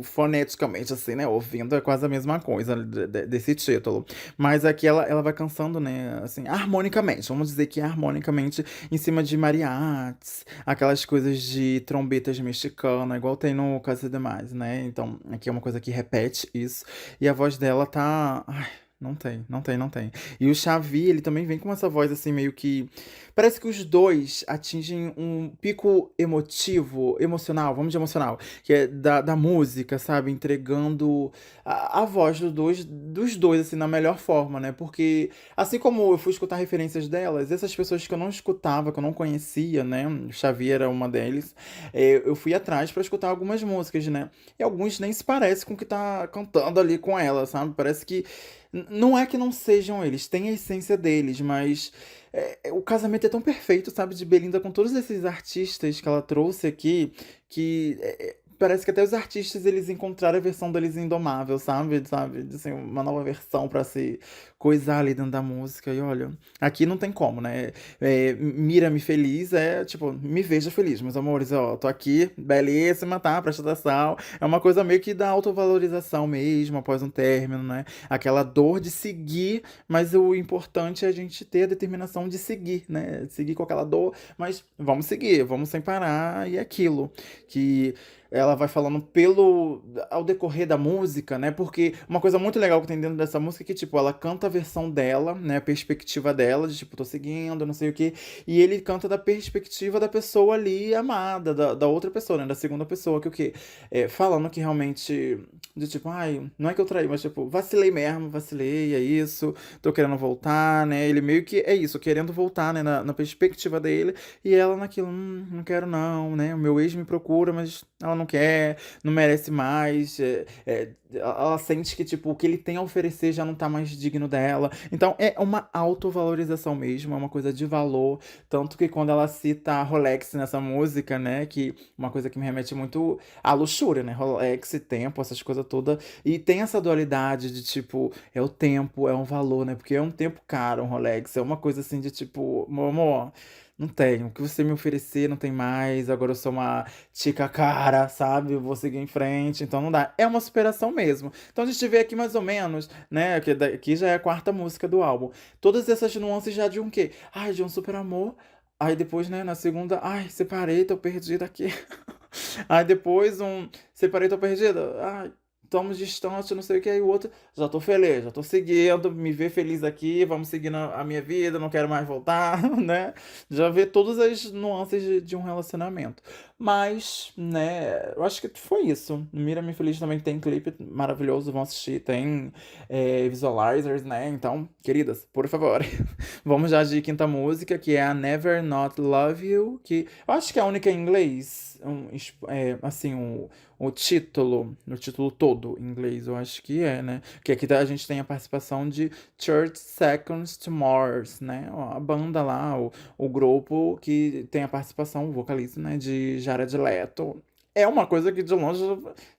Speaker 1: foneticamente, assim, né, ouvindo, é quase a mesma coisa desse título. Mas aqui ela vai cansando, né, assim, harmonicamente, vamos dizer que harmonicamente, em cima de mariachis, aquelas coisas de trombetas mexicanas, igual tem no Curse Demais, né, então aqui é uma coisa que repete isso. E a voz dela tá. Ai, não tem, não tem, não tem. E o Xavi, ele também vem com essa voz assim, meio que. Parece que os dois atingem um pico emotivo, emocional, vamos de emocional, que é da música, sabe? Entregando a voz dos dois, assim, na melhor forma, né? Porque, assim como eu fui escutar referências delas, essas pessoas que eu não escutava, que eu não conhecia, né? O Xavi era uma deles, eu fui atrás pra escutar algumas músicas, né? E alguns nem se parece com o que tá cantando ali com ela, sabe? Parece que. Não é que não sejam eles, tem a essência deles, mas o casamento é tão perfeito, sabe? De Belinda com todos esses artistas que ela trouxe aqui, que parece que até os artistas eles encontraram a versão deles indomável, sabe? Sabe? Assim, uma nova versão pra se coisar ali dentro da música. E olha, aqui não tem como, né? Mira-me feliz é tipo, me veja feliz, meus amores, ó, tô aqui, belíssima, tá? Presta atenção. É uma coisa meio que da autovalorização mesmo, após um término, né? Aquela dor de seguir, mas o importante é a gente ter a determinação de seguir, né? Seguir com aquela dor, mas vamos seguir, vamos sem parar, e é aquilo que ela vai falando pelo ao decorrer da música, né? Porque uma coisa muito legal que tem dentro dessa música é que, tipo, ela canta a versão dela, né? A perspectiva dela, de tipo, tô seguindo, não sei o quê. E ele canta da perspectiva da pessoa ali amada, da outra pessoa, né? Da segunda pessoa, que o quê? Falando que realmente, de tipo, ai, não é que eu traí, mas tipo, vacilei mesmo, vacilei, é isso, tô querendo voltar, né? Ele meio que é isso, querendo voltar, né? Na perspectiva dele, e ela naquilo, não quero não, né? O meu ex me procura, mas ela não quer, não merece mais. Ela sente que, tipo, o que ele tem a oferecer já não tá mais digno dela. Então é uma autovalorização mesmo, é uma coisa de valor. Tanto que quando ela cita a Rolex nessa música, né? Que uma coisa que me remete muito à luxúria, né? Rolex, tempo, essas coisas todas. E tem essa dualidade de, tipo, é o tempo, é um valor, né? Porque é um tempo caro, um Rolex. É uma coisa assim de, tipo, meu amor. Não tenho. O que você me oferecer não tem mais. Agora eu sou uma tica cara, sabe? Eu vou seguir em frente. Então não dá. É uma superação mesmo. Então a gente vê aqui mais ou menos, né? Que daqui já é a quarta música do álbum. Todas essas nuances já de um quê? Ai, de um super amor. Aí depois, né, na segunda, ai, separei, tô perdida aqui. Aí depois separei, tô perdida. Ai, estamos distantes, não sei o que. Aí o outro, já tô feliz, já tô seguindo, me vê feliz aqui, vamos seguir a minha vida, não quero mais voltar, né? Já vê todas as nuances de um relacionamento. Mas, né, eu acho que foi isso. Mira-me Feliz também tem clipe maravilhoso, vão assistir, tem visualizers, né? Então, queridas, por favor, vamos já de quinta música, que é a Never Not Love You, que eu acho que é a única em inglês, assim, o título todo em inglês, eu acho que é, né? Que aqui a gente tem a participação de 30 Seconds to Mars, né? A banda lá, o grupo que tem a participação, o vocalista, né? De Jared Leto. É uma coisa que de longe,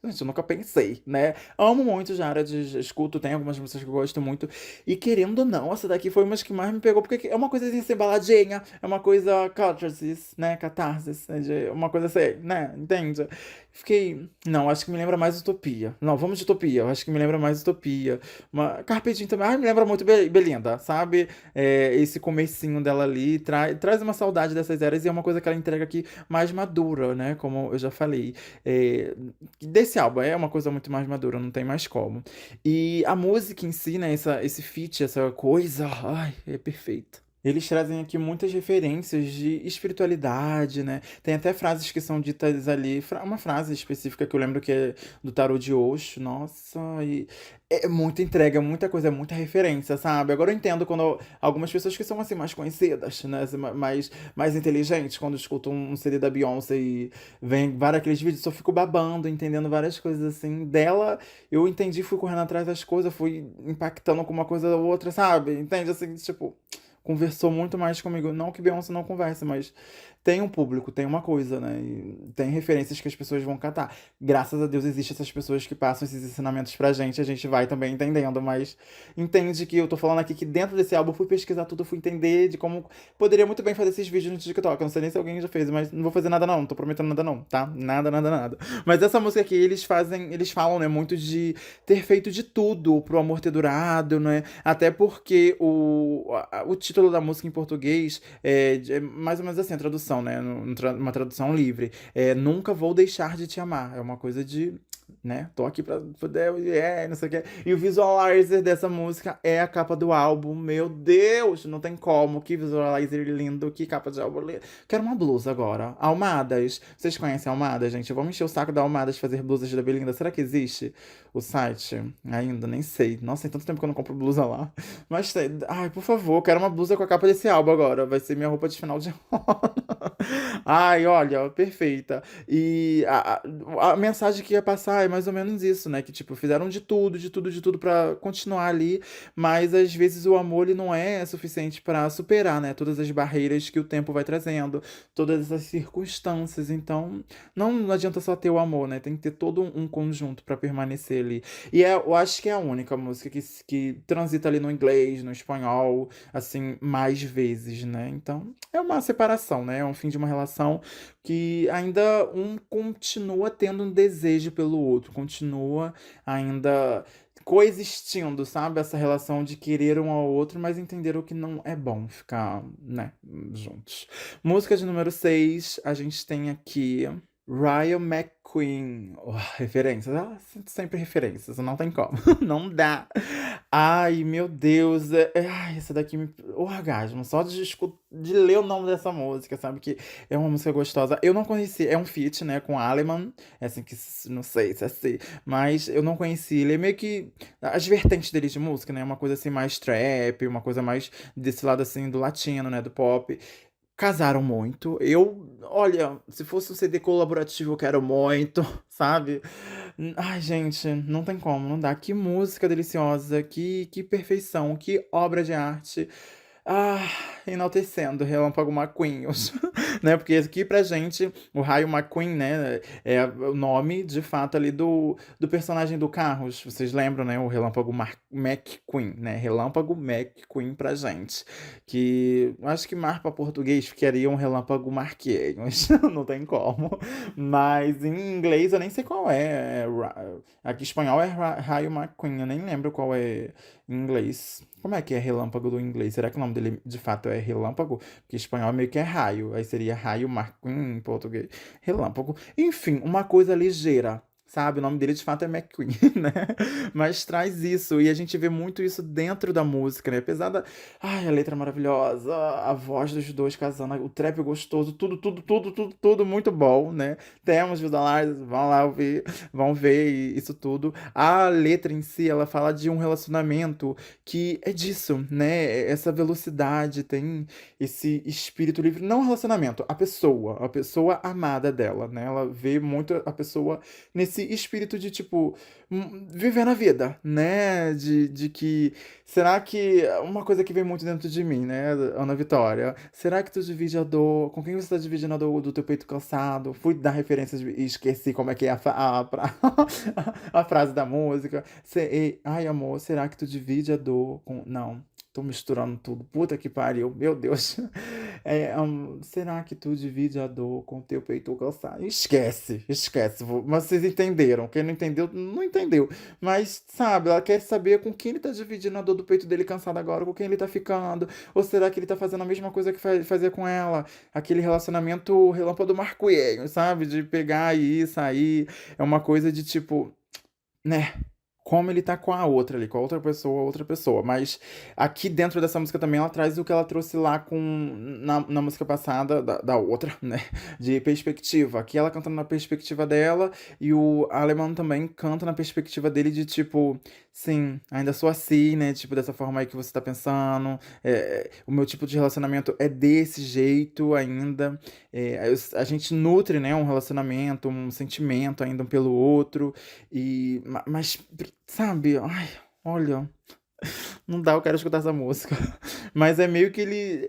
Speaker 1: gente, eu nunca pensei, né? Amo muito Jared, escuto, tem algumas músicas que eu gosto muito. E querendo ou não, essa daqui foi uma das que mais me pegou, porque é uma coisa assim, baladinha, é uma coisa catharsis, né? Catarsis, né? Uma coisa assim, né? Entende? Fiquei. Não, acho que me lembra mais Utopia. Não, vamos de Utopia. Eu acho que me lembra mais Utopia. Carpe Diem também. Ai, me lembra muito Belinda, sabe? Esse comecinho dela ali traz uma saudade dessas eras e é uma coisa que ela entrega aqui mais madura, né? Como eu já falei. É, desse álbum, é uma coisa muito mais madura, não tem mais como. E a música em si, né? Esse feat, essa coisa, ai, é perfeita. Eles trazem aqui muitas referências de espiritualidade, né? Tem até frases que são ditas ali, uma frase específica que eu lembro que é do Tarô de Osho, nossa, e é muita entrega, muita coisa, é muita referência, sabe? Agora eu entendo quando algumas pessoas que são assim mais conhecidas, né, assim, mais inteligentes, quando escutam um CD da Beyoncé e vem vários aqueles vídeos, só fico babando, entendendo várias coisas assim dela. Eu entendi, fui correndo atrás das coisas, fui impactando com uma coisa ou outra, sabe? Entende? Assim, tipo, conversou muito mais comigo. Não que Beyoncé não converse, mas tem um público, tem uma coisa, né? E tem referências que as pessoas vão catar. Graças a Deus existem essas pessoas que passam esses ensinamentos pra gente, a gente vai também entendendo, mas entende que eu tô falando aqui que dentro desse álbum eu fui pesquisar tudo, eu fui entender de como poderia muito bem fazer esses vídeos no TikTok. Eu não sei nem se alguém já fez, mas não vou fazer nada não, não tô prometendo nada não, tá? Nada, nada, nada. Mas essa música aqui, eles falam, né, muito de ter feito de tudo pro amor ter durado, né? Até porque o título da música em português é mais ou menos assim, a tradução, né? Uma tradução livre. É Nunca Vou Deixar de Te Amar. É uma coisa de, né? Tô aqui pra poder, não sei o que. E o visualizer dessa música é a capa do álbum. Meu Deus, não tem como. Que visualizer lindo, que capa de álbum lindo. Quero uma blusa agora. Almadas. Vocês conhecem Almadas, gente? Vamos encher o saco da Almadas fazer blusas da Belinda. Será que existe o site? Ainda, nem sei. Nossa, tem tanto tempo que eu não compro blusa lá. Mas, ai, por favor, quero uma blusa com a capa desse álbum agora. Vai ser minha roupa de final de ano. Ai, olha, perfeita. E a mensagem que ia passar é mais ou menos isso, né? Que, tipo, fizeram de tudo, de tudo, de tudo pra continuar ali, mas às vezes o amor ele não é suficiente pra superar, né? Todas as barreiras que o tempo vai trazendo, todas essas circunstâncias. Então, não adianta só ter o amor, né? Tem que ter todo um conjunto pra permanecer ali. E eu acho que é a única música que transita ali no inglês, no espanhol, assim, mais vezes, né? Então, é uma separação, né? É um fim de uma relação que ainda um continua tendo um desejo pelo outro, continua ainda coexistindo, sabe? Essa relação de querer um ao outro, mas entender o que não é bom ficar, né, juntos. Música de número 6 a gente tem aqui Ryan McQueen. Oh, referências, sempre referências, não tem como, não dá. Ai, meu Deus. Ai, essa daqui me. Orgasmo. Só de ler o nome dessa música, sabe? Que é uma música gostosa. Eu não conheci. É um feat, né? Com Aleman. É assim que. Não sei se é assim. Mas eu não conheci. Ele é meio que. As vertentes dele de música, né? Uma coisa assim mais trap, uma coisa mais desse lado assim do latino, né? Do pop. Casaram muito. Olha, se fosse um CD colaborativo, eu quero muito, sabe? Ai, gente, não tem como, não dá. Que música deliciosa, que perfeição, que obra de arte. Ah, enaltecendo Relâmpago McQueen, né? Porque aqui pra gente, o Raio McQueen, né? É o nome, de fato, ali do personagem do Carros. Vocês lembram, né? O Relâmpago McQueen, né? Relâmpago McQueen pra gente. Que acho que mar pra português ficaria um Relâmpago Marquinhos. Não tem como. Mas em inglês eu nem sei qual é. Aqui em espanhol é Raio McQueen, eu nem lembro qual é em inglês. Como é que é relâmpago do inglês? Será que o nome dele de fato é relâmpago? Porque em espanhol meio que é raio. Aí seria raio McQueen em português. Relâmpago. Enfim, uma coisa ligeira. Sabe? O nome dele de fato é McQueen, né? Mas traz isso. E a gente vê muito isso dentro da música, né? Apesar da. Ai, a letra maravilhosa, a voz dos dois casando, o trap gostoso, tudo, tudo, tudo, tudo, tudo muito bom, né? Temos visualize, vão lá ouvir, vão ver isso tudo. A letra em si, ela fala de um relacionamento que é disso, né? Essa velocidade, tem esse espírito livre. Não o relacionamento, a pessoa amada dela, né? Ela vê muito a pessoa nesse espírito de, tipo, viver na vida, né? De que. Será que. Uma coisa que vem muito dentro de mim, né, Ana Vitória? Será que tu divide a dor? Com quem você tá dividindo a dor do teu peito cansado? Fui dar referências e esqueci como é que é a frase da música. Ai, amor, será que tu divide a dor com. Não. Tô misturando tudo. Puta que pariu. Meu Deus. Será que tu divide a dor com teu peito cansado? Esquece, esquece. Mas vocês entenderam. Quem não entendeu, não entendeu. Mas, sabe, ela quer saber com quem ele tá dividindo a dor do peito dele cansado agora, com quem ele tá ficando. Ou será que ele tá fazendo a mesma coisa que fazia com ela? Aquele relacionamento relâmpago marcoelho, sabe? De pegar e ir, sair. É uma coisa de tipo, né? como ele tá com a outra ali, com a outra pessoa. Mas aqui dentro dessa música também ela traz o que ela trouxe lá na música passada, da outra, né? De perspectiva. Aqui ela cantando na perspectiva dela e o alemão também canta na perspectiva dele de tipo, sim, ainda sou assim, né? Tipo, dessa forma aí que você tá pensando. O meu tipo de relacionamento é desse jeito ainda. A gente nutre, né, um relacionamento, um sentimento ainda um pelo outro. Mas, sabe, ai, olha, não dá, eu quero escutar essa música. Mas é meio que ele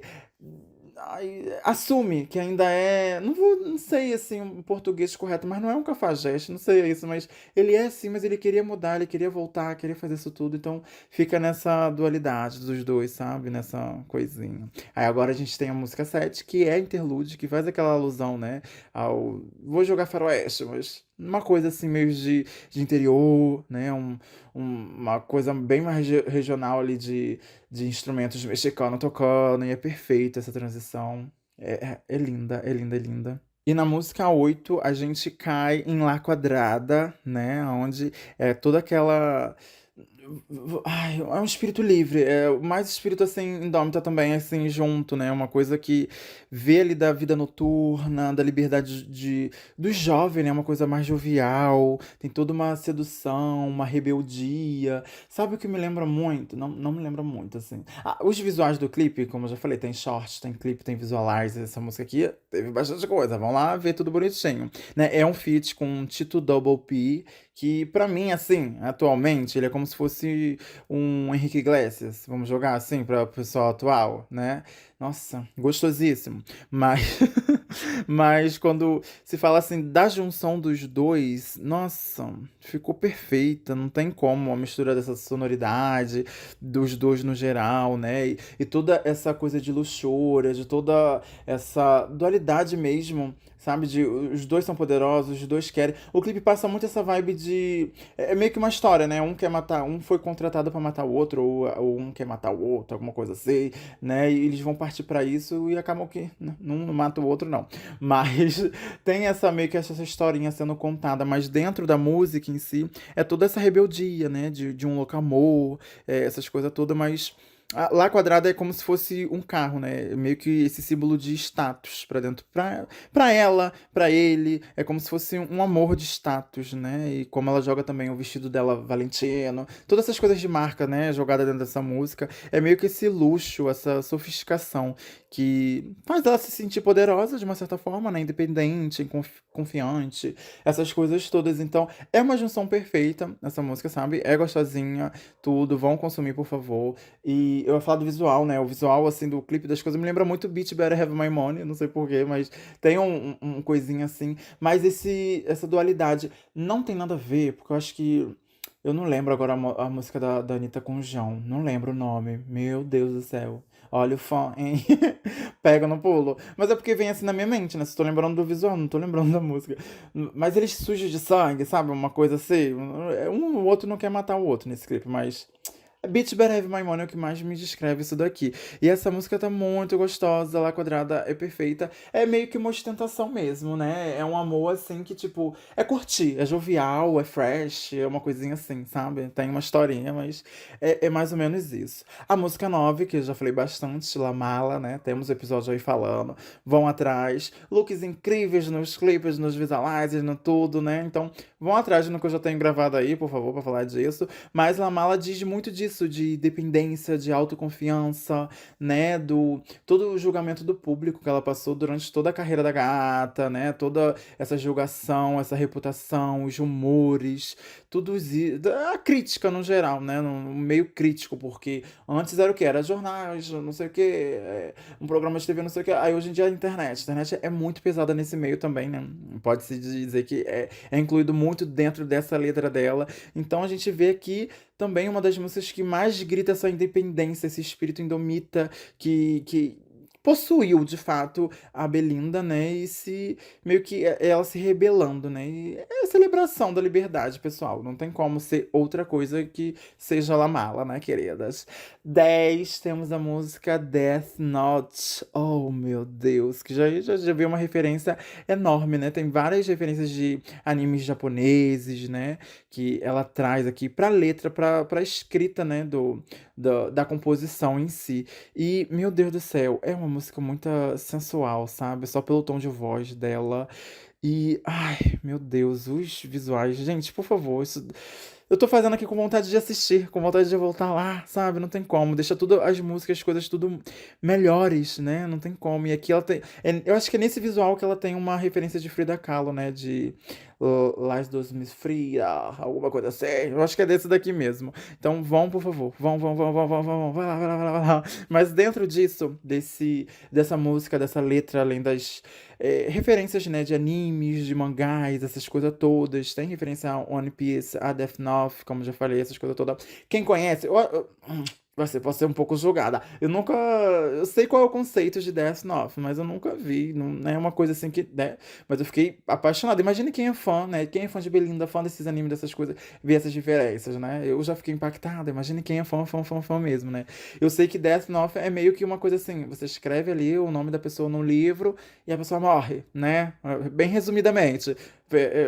Speaker 1: ai, assume que ainda é. Não sei assim o português correto, mas não é um cafajeste, não sei isso, mas ele é assim, mas ele queria mudar, ele queria voltar, queria fazer isso tudo, então fica nessa dualidade dos dois, sabe? Nessa coisinha. Aí agora a gente tem a música 7 que é interlude, que faz aquela alusão, né? Ao. Vou jogar faroeste, mas. Uma coisa assim, meio de interior, né? Uma coisa bem mais regional ali de instrumentos mexicanos tocando, e é perfeita essa transição. É linda, é linda, é linda. E na música 8 a gente cai em Lá Quadrada, né? Onde é toda aquela. Ai, é um espírito livre, é mais espírito assim, indómita também, assim, junto, né? Uma coisa que vê ali da vida noturna, da liberdade do jovem, né? Uma coisa mais jovial, tem toda uma sedução, uma rebeldia. Sabe o que me lembra muito? Não me lembra muito, assim. Ah, os visuais do clipe, como eu já falei, tem short, tem clipe, tem visualizer. Essa música aqui teve bastante coisa. Vamos lá ver tudo bonitinho. Né? É um feat com Tito Double P, que pra mim, assim, atualmente, ele é como se fosse um Henrique Iglesias, vamos jogar assim para o pessoal atual, né? Nossa, gostosíssimo. Mas, mas quando se fala assim da junção dos dois, nossa, ficou perfeita. Não tem como a mistura dessa sonoridade dos dois no geral, né? E toda essa coisa de luxúria, de toda essa dualidade mesmo. Sabe, de os dois são poderosos, os dois querem. O clipe passa muito essa vibe de. É meio que uma história, né? Um quer matar, um foi contratado pra matar o outro, ou um quer matar o outro, alguma coisa assim, né? E eles vão partir pra isso e acabam que né, não mata o outro, não. Mas tem essa meio que essa historinha sendo contada, mas dentro da música em si é toda essa rebeldia, né? De um louco amor, essas coisas todas, mas. Lá quadrada é como se fosse um carro, né? Meio que esse símbolo de status pra dentro. Pra ela, pra ele, é como se fosse um amor de status, né? E como ela joga também o vestido dela Valentino, todas essas coisas de marca, né? Jogada dentro dessa música. É meio que esse luxo, essa sofisticação que faz ela se sentir poderosa de uma certa forma, né? Independente, confiante, essas coisas todas. Então, é uma junção perfeita essa música, sabe? É gostosinha, tudo. Vão consumir, por favor. E eu ia falar do visual, né? O visual, assim, do clipe das coisas me lembra muito Beat Better Have My Money, não sei porquê, mas tem um coisinha assim. Mas essa dualidade não tem nada a ver, porque eu acho que. Eu não lembro agora a música da Anitta com o João. Não lembro o nome. Meu Deus do céu. Olha o fã, hein? Pega no pulo. Mas é porque vem assim na minha mente, né? Se tô lembrando do visual, não tô lembrando da música. Mas eles sujos de sangue, sabe? Uma coisa assim. O outro não quer matar o outro nesse clipe, mas. Beach Better Have My Money é o que mais me descreve isso daqui. E essa música tá muito gostosa, Lá Quadrada é perfeita. É meio que uma ostentação mesmo, né? É um amor assim que, tipo, é curtir, é jovial, é fresh, é uma coisinha assim, sabe? Tem uma historinha, mas é mais ou menos isso. A música 9 que eu já falei bastante, La Mala, né? Temos episódio aí falando. Vão atrás. Looks incríveis nos clipes, nos visualizers, no tudo, né? Então, vão atrás no que eu já tenho gravado aí, por favor, pra falar disso. Mas La Mala diz muito disso, de dependência, de autoconfiança, né? Do todo o julgamento do público que ela passou durante toda a carreira da gata, né? Toda essa julgação, essa reputação, os rumores, tudo isso. A crítica no geral, né? No meio crítico, porque antes era o que? Era jornais, não sei o que, um programa de TV, não sei o que. Aí hoje em dia a internet. A internet é muito pesada nesse meio também, né? Pode-se dizer que é incluído muito dentro dessa letra dela. Então a gente vê aqui também uma das músicas que mais grita essa independência, esse espírito indomita que possuiu de fato a Belinda, né? E se meio que ela se rebelando, né? E é a celebração da liberdade, pessoal. Não tem como ser outra coisa que seja La Mala, né, queridas? 10 temos a música Death Note. Oh, meu Deus, que já vi uma referência enorme, né? Tem várias referências de animes japoneses, né? Que ela traz aqui pra letra, pra escrita, né? Da composição em si. E, meu Deus do céu, é uma música muito sensual, sabe? Só pelo tom de voz dela. E, ai, meu Deus, os visuais. Gente, por favor, isso. Eu tô fazendo aqui com vontade de assistir, com vontade de voltar lá, sabe? Não tem como. Deixa tudo, as músicas, as coisas tudo melhores, né? Não tem como. E aqui ela tem. Eu acho que é nesse visual que ela tem uma referência de Frida Kahlo, né? De Las dos Miss Frida, alguma coisa assim. Eu acho que é desse daqui mesmo. Então vão, por favor. Vão. Vai lá, vai lá, vai lá, vai lá. Mas dentro disso, dessa música, dessa letra, além das referências, né, de animes, de mangás, essas coisas todas. Tem referência a One Piece, a Death Note, como já falei, essas coisas todas. Quem conhece, você pode ser um pouco julgada. Eu nunca. Eu sei qual é o conceito de Death Note, mas eu nunca vi. Não é uma coisa assim que. Né? Mas eu fiquei apaixonado. Imagine quem é fã, né? Quem é fã de Belinda, fã desses animes, dessas coisas, ver essas diferenças, né? Eu já fiquei impactada. Imagine quem é fã mesmo, né? Eu sei que Death Note é meio que uma coisa assim: você escreve ali o nome da pessoa no livro e a pessoa morre, né? Bem resumidamente.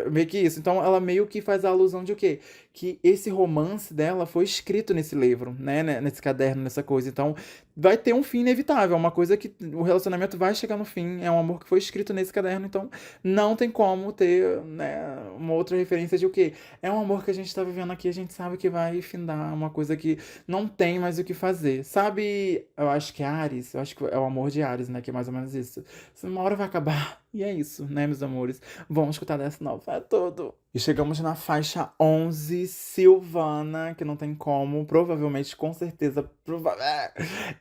Speaker 1: Meio que isso. Então ela meio que faz a alusão de o quê? Que esse romance dela foi escrito nesse livro, né? Nesse caderno, nessa coisa. Então vai ter um fim inevitável. É uma coisa que o relacionamento vai chegar no fim. É um amor que foi escrito nesse caderno. Então não tem como ter, né, uma outra referência de o quê? É um amor que a gente tá vivendo aqui. A gente sabe que vai findar. Uma coisa que não tem mais o que fazer. Sabe? Eu acho que é Ares. Eu acho que é o amor de Ares, né? Que é mais ou menos isso. Uma hora vai acabar. E é isso, né, meus amores? Vamos escutar dessa nova, é tudo. E chegamos na faixa 11, Silvana, que não tem como, provavelmente, com certeza,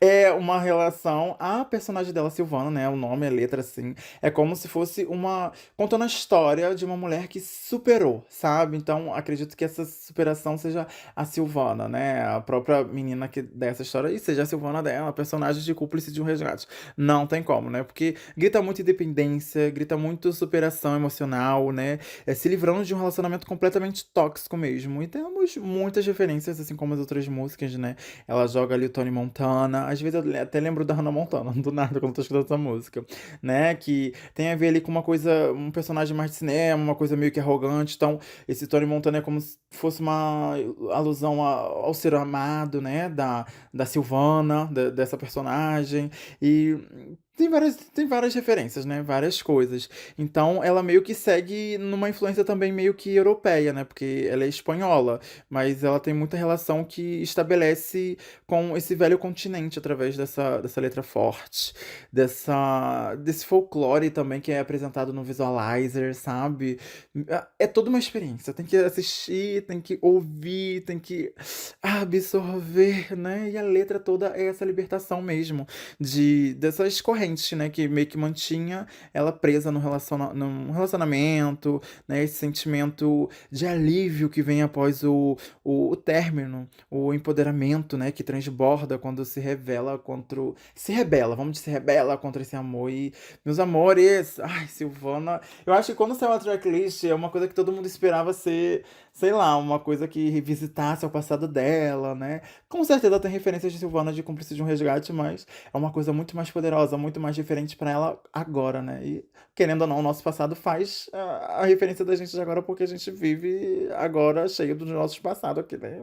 Speaker 1: é uma relação. A personagem dela, Silvana, né? O nome, a letra, assim, é como se fosse uma. Contando a história de uma mulher que superou, sabe? Então, acredito que essa superação seja a Silvana, né? A própria menina que dessa história, e seja a Silvana dela, a personagem de Cúmplice de um Resgate. Não tem como, né? Porque grita muito independência, grita muito superação emocional, né? Se livrando de um relacionamento completamente tóxico mesmo. E temos muitas referências, assim como as outras músicas, né? Ela joga ali o Tony Montana. Às vezes eu até lembro da Hannah Montana, do nada, quando eu tô escutando essa música, né? Que tem a ver ali com uma coisa, um personagem mais de cinema, uma coisa meio que arrogante. Então, esse Tony Montana é como se fosse uma alusão ao ser amado, né? Da Silvana, dessa personagem. E tem várias referências, né? Várias coisas. Então, ela meio que segue numa influência também meio que europeia, né? Porque ela é espanhola, mas ela tem muita relação que estabelece com esse velho continente através dessa letra forte, desse folclore também que é apresentado no Visualizer, sabe? É toda uma experiência. Tem que assistir, tem que ouvir, tem que absorver, né? E a letra toda é essa libertação mesmo dessas correntes, né, que meio que mantinha ela presa num relacionamento, né, esse sentimento de alívio que vem após o término, o empoderamento, né, que transborda quando se rebela, vamos dizer, se rebela contra esse amor. E, meus amores, ai, Silvana, eu acho que quando saiu a tracklist é uma coisa que todo mundo esperava ser, sei lá, uma coisa que revisitasse o passado dela, né? Com certeza tem referências de Silvana de Cúmplice de um Resgate, mas é uma coisa muito mais poderosa, muito mais diferente pra ela agora, né? E, querendo ou não, o nosso passado faz a referência da gente de agora, porque a gente vive agora cheio dos nossos passados aqui, né?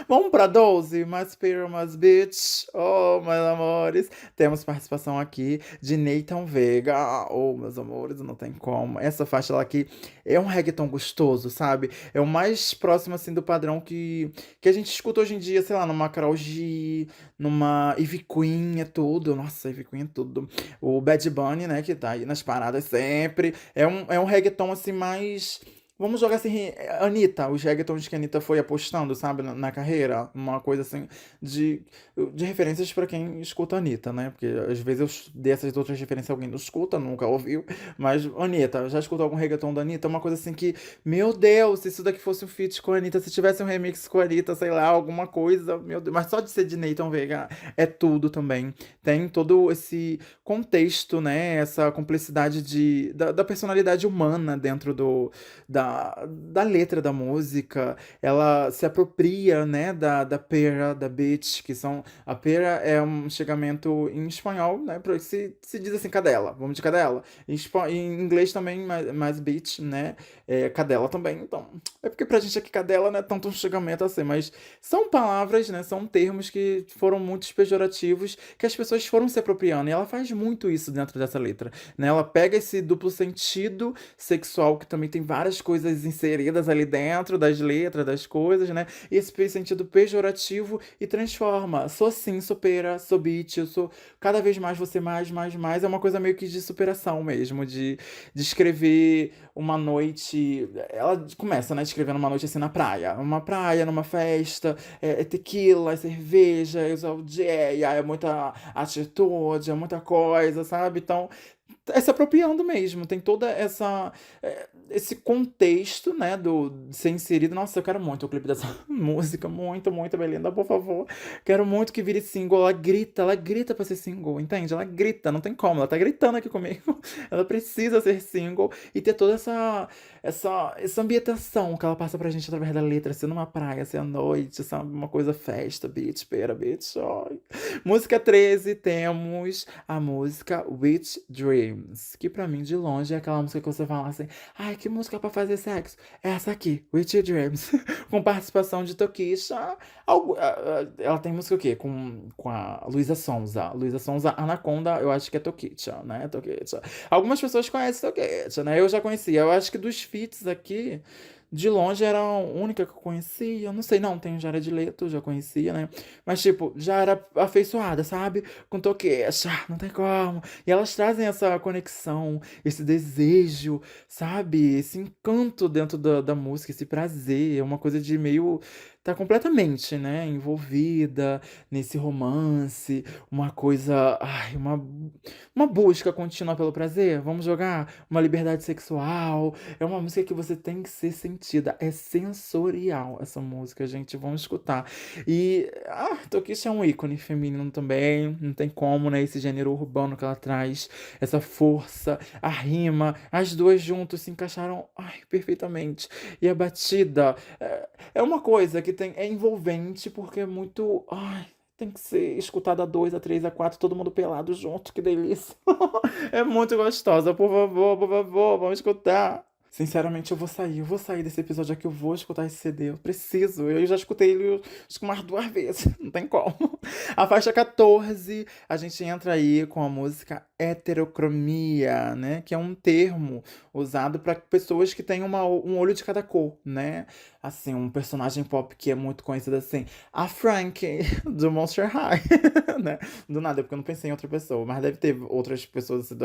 Speaker 1: Vamos pra 12, mais Pearl, mais Bitch. Oh, meus amores. Temos participação aqui de Nathan Vega. Oh, meus amores, não tem como. Essa faixa lá aqui é um reggaeton gostoso, sabe? É o mais próximo, assim, do padrão que a gente escuta hoje em dia, sei lá, numa Karol G, numa Ivy Queen, é tudo. Nossa, Ivy Queen é tudo. O Bad Bunny, né, que tá aí nas paradas sempre. É um reggaeton, assim, mais Vamos jogar assim, Anitta, os reggaetons que a Anitta foi apostando, sabe, na carreira. Uma coisa assim de, de referências pra quem escuta a Anitta, né? Porque às vezes eu dei essas outras referências alguém não escuta, nunca ouviu. Mas, Anitta, já escutou algum reggaeton da Anitta? Uma coisa assim que, meu Deus, se isso daqui fosse um feat com a Anitta, se tivesse um remix com a Anitta, sei lá, alguma coisa, meu Deus. Mas só de ser de Nathan Vega é tudo também. Tem todo esse contexto, né? Essa complexidade da personalidade humana dentro da letra da música. Ela se apropria, né, da pera, da bitch, que são. A pera é um chegamento em espanhol, né? Se diz assim, cadela. Vamos de cadela. Em inglês também, mais bitch, né? É cadela também. Então, é porque pra gente aqui cadela não é tanto um chegamento assim, mas são palavras, né? São termos que foram muito pejorativos, que as pessoas foram se apropriando. E ela faz muito isso dentro dessa letra, né? Ela pega esse duplo sentido sexual, que também tem várias coisas inseridas ali dentro das letras, das coisas, né? E esse sentido pejorativo e transforma. Sou sim, sou pera, sou bitch, eu sou cada vez mais você mais, mais, mais. É uma coisa meio que de superação mesmo, de escrever uma noite. Ela começa, né, escrevendo uma noite assim na praia. Uma praia, numa festa, é tequila, é cerveja, é o jazz, é muita atitude, é muita coisa, sabe? Então, é se apropriando mesmo, tem toda esse contexto, né, de ser inserido. Nossa, eu quero muito o clipe dessa música, muito, muito, Belinda, por favor. Quero muito que vire single. Ela grita pra ser single, entende? Ela grita, não tem como, ela tá gritando aqui comigo. Ela precisa ser single e ter toda essa ambientação que ela passa pra gente através da letra, ser numa praia, ser à noite, sabe? Uma coisa festa, bitch, pera, bitch, ai. Música 13 temos a música Witch Dreams, que pra mim de longe é aquela música que você fala assim, ai, que música pra fazer sexo? É essa aqui, Witch Dreams, com participação de Tokisha. Ela tem música o quê? Com a Luísa Sonza. Luísa Sonza, Anaconda, eu acho que é Tokisha, né? Tokisha. Algumas pessoas conhecem Tokisha, né? Eu já conhecia. Eu acho que dos feats aqui, de longe era a única que eu conhecia. Não sei, não, tem Jared Leto, já conhecia, né? Mas, tipo, já era afeiçoada, sabe? Com Tokesha, não tem como. E elas trazem essa conexão, esse desejo, sabe? Esse encanto dentro da música, esse prazer. É uma coisa de meio. Tá completamente, né? Envolvida nesse romance. Uma coisa. Ai, uma busca contínua pelo prazer. Vamos jogar uma liberdade sexual. É uma música que você tem que ser sentida. É sensorial essa música, gente. Vamos escutar. E Tokisha é um ícone feminino também, não tem como, né? Esse gênero urbano que ela traz, essa força, a rima, as duas juntos se encaixaram, ai, perfeitamente. E a batida é uma coisa que é envolvente porque é muito, ai, tem que ser escutada a dois, a três, a quatro, todo mundo pelado junto, que delícia. É muito gostosa, por favor, vamos escutar. Sinceramente, eu vou sair desse episódio aqui, eu vou escutar esse CD, eu preciso. Eu já escutei ele acho que umas duas vezes, não tem como. A faixa 14, a gente entra aí com a música heterocromia, né? Que é um termo usado para pessoas que têm um olho de cada cor, né? Assim, um personagem pop que é muito conhecido assim, a Frank, do Monster High, né? Do nada, porque eu não pensei em outra pessoa, mas deve ter outras pessoas assim,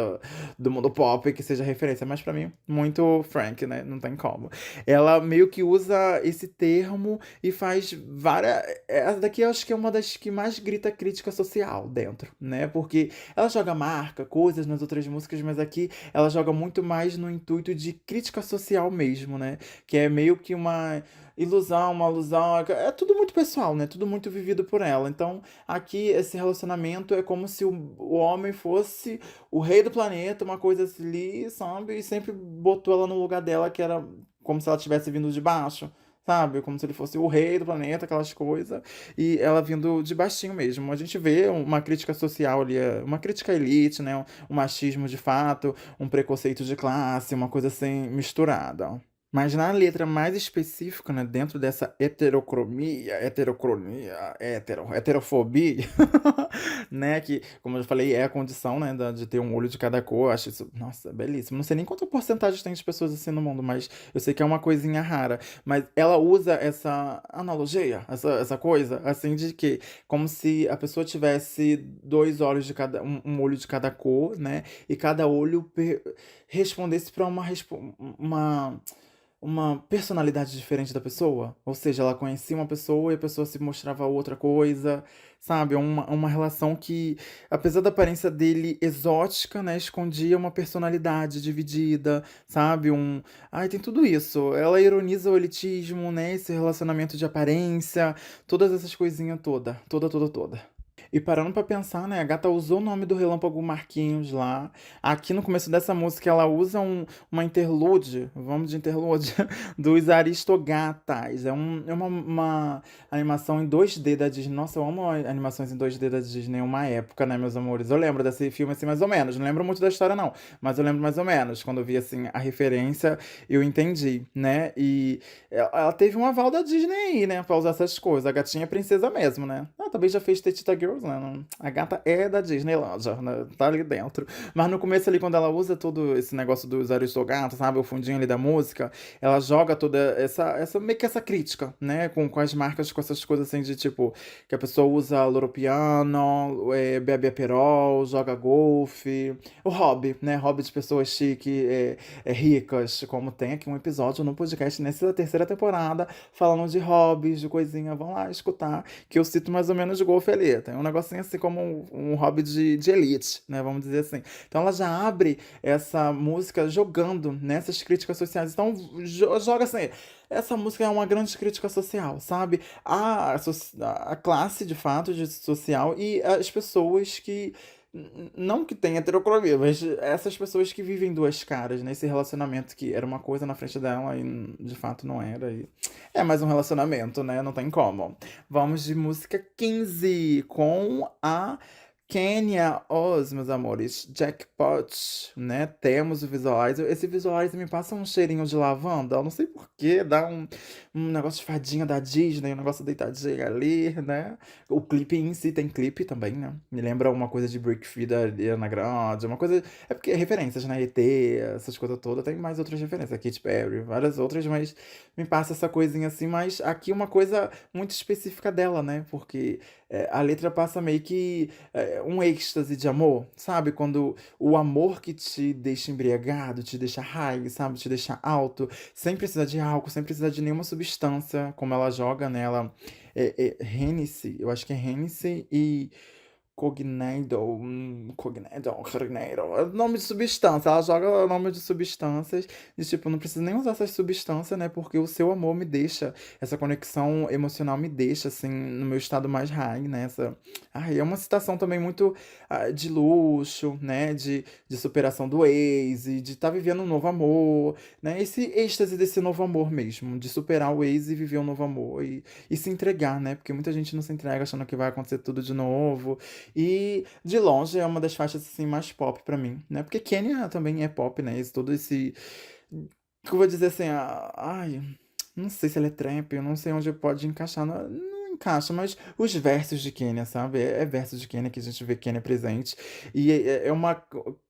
Speaker 1: do mundo pop que seja referência, mas pra mim, muito Frank, né? Não tem como. Ela meio que usa esse termo e faz várias. Essa daqui eu acho que é uma das que mais grita crítica social dentro, né? Porque ela joga marca, coisas nas outras músicas, mas aqui ela joga muito mais no intuito de crítica social mesmo, né? Que é meio que uma ilusão, uma alusão. É tudo muito pessoal, né? Tudo muito vivido por ela. Então, aqui esse relacionamento é como se o homem fosse o rei do planeta, uma coisa ali, sabe? E sempre botou ela no lugar dela, que era como se ela tivesse vindo de baixo, sabe? Como se ele fosse o rei do planeta, aquelas coisas. E ela vindo de baixinho mesmo. A gente vê uma crítica social ali, uma crítica à elite, né? Um machismo de fato, um preconceito de classe, uma coisa assim misturada. Mas na letra mais específica, né, dentro dessa heterofobia, né, que, como eu falei, é a condição, né, de ter um olho de cada cor. Eu acho isso, nossa, belíssimo. Não sei nem quanta porcentagem tem de pessoas assim no mundo, mas eu sei que é uma coisinha rara. Mas ela usa essa analogia, essa coisa, assim, de que, como se a pessoa tivesse dois olhos de cada, um olho de cada cor, né, e cada olho respondesse para uma uma personalidade diferente da pessoa. Ou seja, ela conhecia uma pessoa e a pessoa se mostrava outra coisa, sabe? Uma relação que, apesar da aparência dele exótica, né, escondia uma personalidade dividida, sabe? Ai, tem tudo isso. Ela ironiza o elitismo, né? Esse relacionamento de aparência, todas essas coisinhas toda. E parando pra pensar, né? A gata usou o nome do Relâmpago Marquinhos lá. Aqui no começo dessa música ela usa uma interlude, vamos de interlude, dos Aristogatas. É uma animação em 2D da Disney. Nossa, eu amo animações em 2D da Disney uma época, né, meus amores? Eu lembro desse filme assim mais ou menos. Não lembro muito da história, não. Mas eu lembro mais ou menos. Quando eu vi assim a referência, eu entendi, né? E ela teve um aval da Disney aí, né? Pra usar essas coisas. A gatinha é princesa mesmo, né? Ela também já fez Tetita Girls, né? A gata é da Disneylandia, né? Tá ali dentro. Mas no começo ali, quando ela usa todo esse negócio dos Aristogatos, sabe? O fundinho ali da música, ela joga toda meio que essa crítica, né? Com as marcas, com essas coisas assim de tipo, que a pessoa usa Loro Piano, bebe Aperol, joga golfe. O hobby, né? Hobby de pessoas chique, ricas, como tem aqui um episódio no podcast nessa terceira temporada, falando de hobbies, de coisinha. Vão lá escutar, que eu cito mais ou menos de golfe ali. Tem um negocinho assim como um hobby de elite, né? Vamos dizer assim. Então ela já abre essa música jogando nessas críticas sociais. Então joga assim. Essa música é uma grande crítica social, sabe? A classe, de fato, de social e as pessoas que não que tenha heterocromia, mas essas pessoas que vivem duas caras, nesse relacionamento que era uma coisa na frente dela e de fato não era. E é mais um relacionamento, né? Não tem como. Vamos de música 15 com a Kenya Oz, meus amores. Jackpot, né? Temos o Visualizer. Esse Visualizer me passa um cheirinho de lavanda. Eu não sei por quê, dá um negócio de fadinha da Disney, um negócio deitadinho ali, né? O clipe em si tem clipe também, né? Me lembra uma coisa de Brick Free da Ariana Grande, uma coisa. É porque referências, né? ET, essas coisas todas, tem mais outras referências. Katy Perry, várias outras, mas me passa essa coisinha assim. Mas aqui uma coisa muito específica dela, né? Porque a letra passa meio que um êxtase de amor, sabe? Quando o amor que te deixa embriagado, te deixa high, sabe? Te deixa alto, sem precisar de álcool, sem precisar de nenhuma substância, como ela joga nela. Hennessy, eu acho que é Hennessy e Cognado, é nome de substância. Ela joga o nome de substâncias e, tipo, não precisa nem usar essas substâncias, né? Porque o seu amor me deixa, essa conexão emocional me deixa, assim, no meu estado mais high, né? Ai, é uma citação também muito de luxo, né? De superação do ex e de estar vivendo um novo amor, né? Esse êxtase desse novo amor mesmo, de superar o ex e viver um novo amor e se entregar, né? Porque muita gente não se entrega achando que vai acontecer tudo de novo. E de longe é uma das faixas assim mais pop pra mim, né? Porque Kenya também é pop, né? Todo esse que eu vou dizer assim, ai, não sei se ela é trap, eu não sei onde pode encaixar, não encaixa, mas os versos de Kenya, sabe? É versos de Kenya que a gente vê Kenya presente e é uma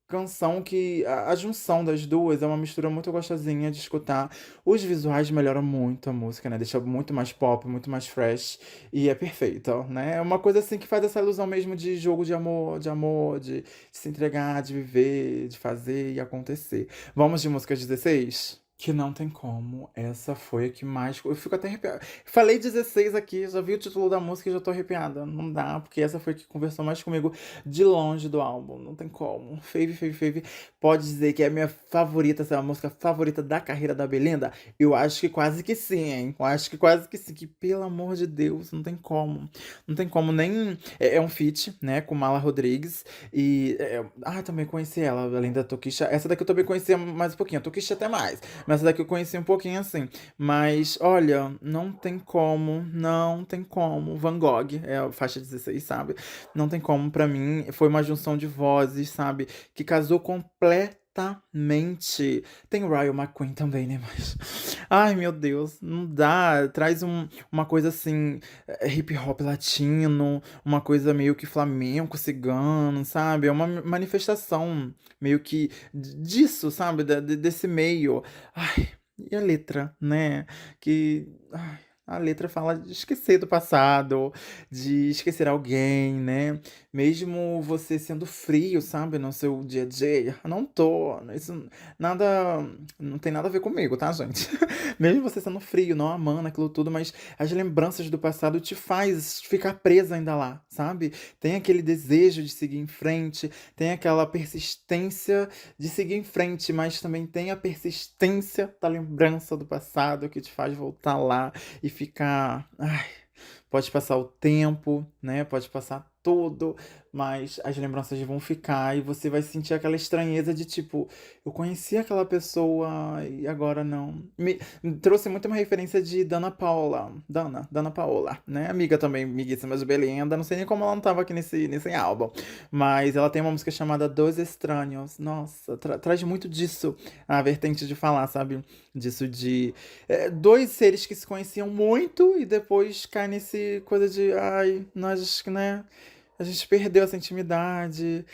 Speaker 1: canção que a junção das duas é uma mistura muito gostosinha de escutar. Os visuais melhoram muito a música, né? Deixa muito mais pop, muito mais fresh e é perfeito, né? É uma coisa assim que faz essa ilusão mesmo de jogo de se entregar, de viver, de fazer e acontecer. Vamos de música 16? Que não tem como. Essa foi a que mais. Eu fico até arrepiada. Falei 16 aqui, já vi o título da música e já tô arrepiada. Não dá, porque essa foi a que conversou mais comigo de longe do álbum. Não tem como. Fave. Pode dizer que é a minha favorita, essa é a música favorita da carreira da Belinda? Eu acho que quase que sim, hein? Eu acho que quase que sim. Que pelo amor de Deus, não tem como. Não tem como nem. É um feat, né? Com Mala Rodrigues. E. Também conheci ela, além da Tokisha. Essa daqui eu também conhecia mais um pouquinho. A Tokisha até mais. Mas essa daqui eu conheci um pouquinho assim. Mas, olha, não tem como. Van Gogh é a faixa 16, sabe? Não tem como, pra mim, foi uma junção de vozes, sabe? Que casou completamente. Tem o Ryan McQueen também, né? Mas. Ai, meu Deus, não dá. Traz uma coisa assim, hip hop latino, uma coisa meio que flamenco, cigano, sabe? É uma manifestação meio que disso, sabe? Desse meio. Ai, e a letra, né? Que. Ai, A letra fala de esquecer do passado, de esquecer alguém, né? Mesmo você sendo frio, sabe, no seu dia a dia. Não tô. Isso nada. Não tem nada a ver comigo, tá, gente? Mesmo você sendo frio, não amando aquilo tudo, mas as lembranças do passado te faz ficar presa ainda lá, sabe? Tem aquele desejo de seguir em frente, tem aquela persistência de seguir em frente, mas também tem a persistência da lembrança do passado que te faz voltar lá e ficar. Ai, pode passar o tempo, né? Pode passar tudo, mas as lembranças vão ficar e você vai sentir aquela estranheza de tipo, eu conheci aquela pessoa e agora não. Me trouxe muito uma referência de Dana Paola, Dana Paola, né? Amiga também, amiguíssima de Belinda, não sei nem como ela não tava aqui nesse álbum, mas ela tem uma música chamada Dos Estranhos. Nossa, traz muito disso, a vertente de falar, sabe? Disso de dois seres que se conheciam muito e depois cai nesse coisa de, ai, nós, né? A gente perdeu essa intimidade,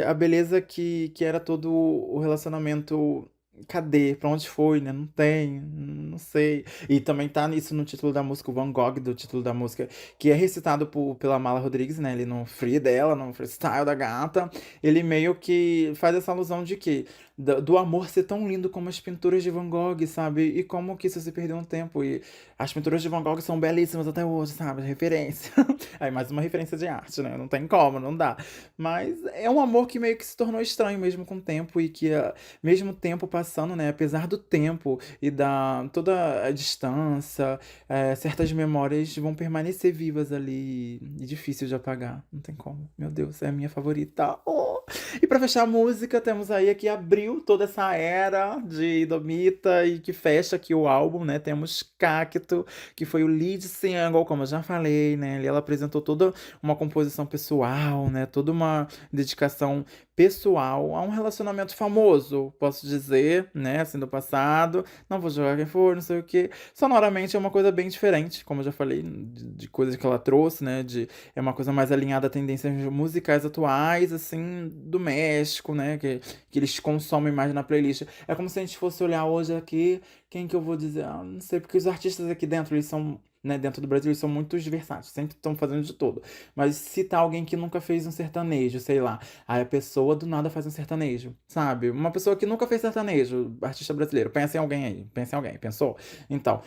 Speaker 1: a beleza que era todo o relacionamento. Cadê? Pra onde foi, né? Não tem, não sei. E também tá isso no título da música, o Van Gogh do título da música, que é recitado pela Mala Rodrigues, né? Ele no free dela, no freestyle da gata. Ele meio que faz essa alusão de que do amor ser tão lindo como as pinturas de Van Gogh, sabe? E como que isso se perdeu no tempo. E as pinturas de Van Gogh são belíssimas até hoje, sabe? Referência. Aí mais uma referência de arte, né? Não tem como, não dá. Mas é um amor que meio que se tornou estranho mesmo com o tempo e que mesmo o tempo passando, né? Apesar do tempo e da toda a distância, certas memórias vão permanecer vivas ali e difícil de apagar. Não tem como. Meu Deus, é a minha favorita. Oh! E pra fechar a música, temos aí a que abriu toda essa era de Idomita e que fecha aqui o álbum, né? Temos Cacto, que foi o lead single, como eu já falei, né? Ali ela apresentou toda uma composição pessoal, né? Toda uma dedicação pessoal a um relacionamento famoso, posso dizer, né? Assim, do passado. Não vou jogar quem for, não sei o quê. Sonoramente é uma coisa bem diferente, como eu já falei, de coisas que ela trouxe, né? É uma coisa mais alinhada a tendências musicais atuais, assim, do México, né? Que eles consomem mais na playlist. É como se a gente fosse olhar hoje aqui, quem que eu vou dizer? Ah, não sei, porque os artistas aqui dentro, eles são, né, dentro do Brasil, eles são muito versáteis, sempre estão fazendo de tudo. Mas se tá alguém que nunca fez um sertanejo, sei lá, aí a pessoa do nada faz um sertanejo, sabe? Uma pessoa que nunca fez sertanejo, artista brasileiro, pensa em alguém aí, pensa em alguém, pensou? Então,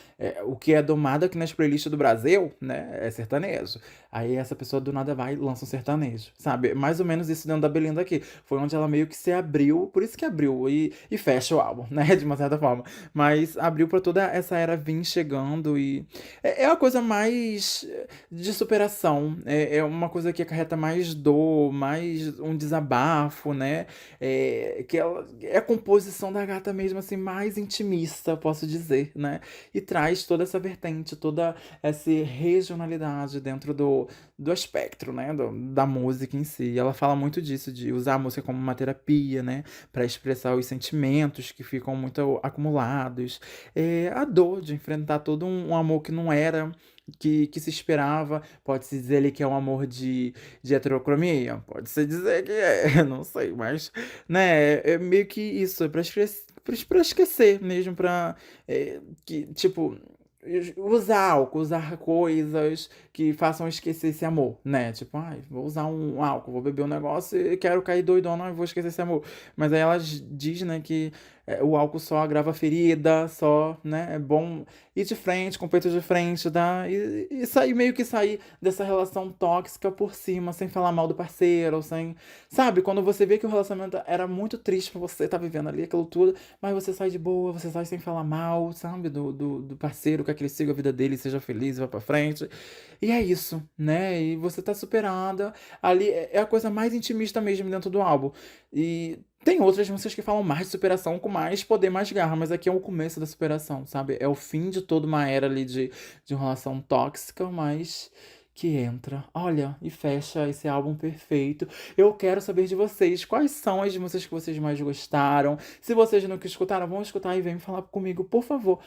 Speaker 1: o que é domado aqui nas playlists do Brasil, né, é sertanejo. Aí essa pessoa do nada vai e lança um sertanejo, sabe? Mais ou menos isso dentro da Belinda aqui. Foi onde ela meio que se abriu, por isso que abriu e fecha o álbum, né? De uma certa forma. Mas abriu pra toda essa era vir chegando e. É uma coisa mais de superação. É uma coisa que acarreta mais dor, mais um desabafo, né? É a composição da gata mesmo, assim, mais intimista, posso dizer, né? E traz toda essa vertente, toda essa regionalidade dentro do espectro, né, da música em si. Ela fala muito disso, de usar a música como uma terapia, né, para expressar os sentimentos que ficam muito acumulados, a dor de enfrentar todo um amor que não era. Que se esperava, pode-se dizer ali que é um amor de heterocromia, pode-se dizer que é, não sei, mas, né, é meio que isso, é pra esquecer mesmo, que, tipo, usar álcool, usar coisas que façam esquecer esse amor, né? Tipo, ai, vou usar um álcool, vou beber um negócio e quero cair doidona e vou esquecer esse amor. Mas aí ela diz, né, que o álcool só agrava a ferida, só, né, é bom ir de frente, com o peito de frente, tá? E sair, meio que sair dessa relação tóxica por cima, sem falar mal do parceiro, sem. Sabe, quando você vê que o relacionamento era muito triste pra você tá vivendo ali aquilo tudo, mas você sai de boa, você sai sem falar mal, sabe, do parceiro, quer que ele siga a vida dele, seja feliz, vá pra frente. E é isso, né? E você tá superada. Ali é a coisa mais intimista mesmo dentro do álbum. E tem outras músicas que falam mais de superação, com mais poder, mais garra, mas aqui é o começo da superação, sabe? É o fim de toda uma era ali de uma relação tóxica, mas que entra, olha, e fecha esse álbum perfeito. Eu quero saber de vocês, quais são as músicas que vocês mais gostaram. Se vocês nunca escutaram, vão escutar e vem falar comigo, por favor.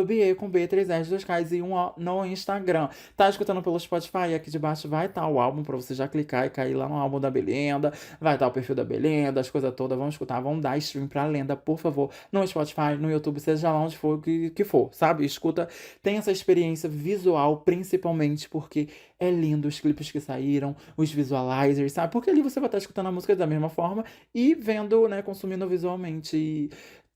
Speaker 1: Bie com B, 3 S, 2 Ks e um O no Instagram. Tá escutando pelo Spotify? Aqui debaixo vai estar o álbum pra você já clicar e cair lá no álbum da Belinda. Vai estar o perfil da Belinda, as coisas todas. Vão escutar, vão dar stream pra lenda, por favor. No Spotify, no YouTube, seja lá onde for que for, sabe? Escuta, tem essa experiência visual, principalmente porque é lindo os clipes que saíram, os visualizers, sabe? Porque ali você vai estar escutando a música da mesma forma e vendo, né, consumindo visualmente. E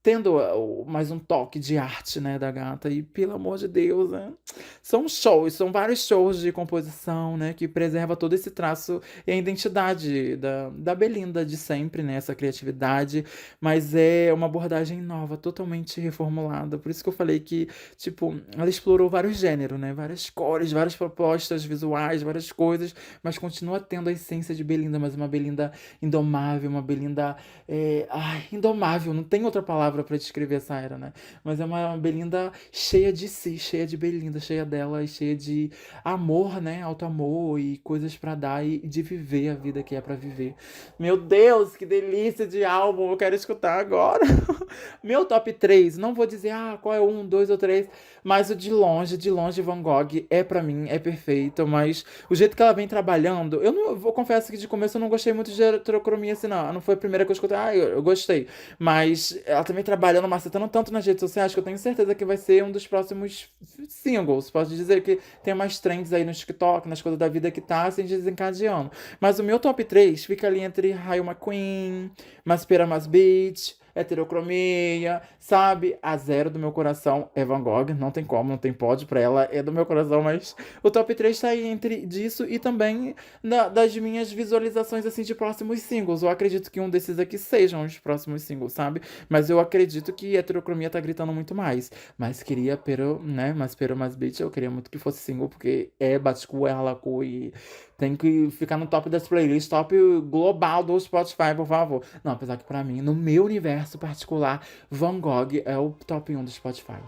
Speaker 1: tendo mais um toque de arte, né, da gata. E pelo amor de Deus, né? São shows, são vários shows de composição, né, que preserva todo esse traço e a identidade da Belinda de sempre, né, essa criatividade, mas é uma abordagem nova, totalmente reformulada. Por isso que eu falei que, tipo, ela explorou vários gêneros, né, várias cores, várias propostas visuais, várias coisas, mas continua tendo a essência de Belinda, mas uma Belinda indomável, uma Belinda, indomável, não tem outra palavra pra descrever essa era, né? Mas é uma Belinda cheia de si, cheia de Belinda, cheia dela e cheia de amor, né? Alto amor e coisas pra dar e de viver a vida que é pra viver. Meu Deus, que delícia de álbum! Eu quero escutar agora. Meu top 3, não vou dizer qual é o 1, 2 ou 3, mas o de longe, Van Gogh é pra mim, é perfeito, mas o jeito que ela vem trabalhando, eu não eu vou confesso que de começo eu não gostei muito de heterocromia assim, não foi a primeira que eu escutei, eu gostei, mas ela também trabalhando, macetando tanto nas redes sociais que eu tenho certeza que vai ser um dos próximos singles. Posso dizer que tem mais trends aí no TikTok, nas coisas da vida que tá assim desencadeando. Mas o meu top 3 fica ali entre Raio McQueen, Maspera Mas Beach, heterocromia, sabe? A zero do meu coração é Van Gogh, não tem como, não tem pódio pra ela, é do meu coração, mas o top 3 tá aí entre disso e também das minhas visualizações assim de próximos singles. Eu acredito que um desses aqui sejam os próximos singles, sabe? Mas eu acredito que heterocromia tá gritando muito mais. Mas queria, pero mais bitch, eu queria muito que fosse single, porque é Baticu, é Halacu e tem que ficar no top das playlists, top global do Spotify, por favor. Não, apesar que pra mim, no meu universo particular, Van Gogh é o top 1 do Spotify.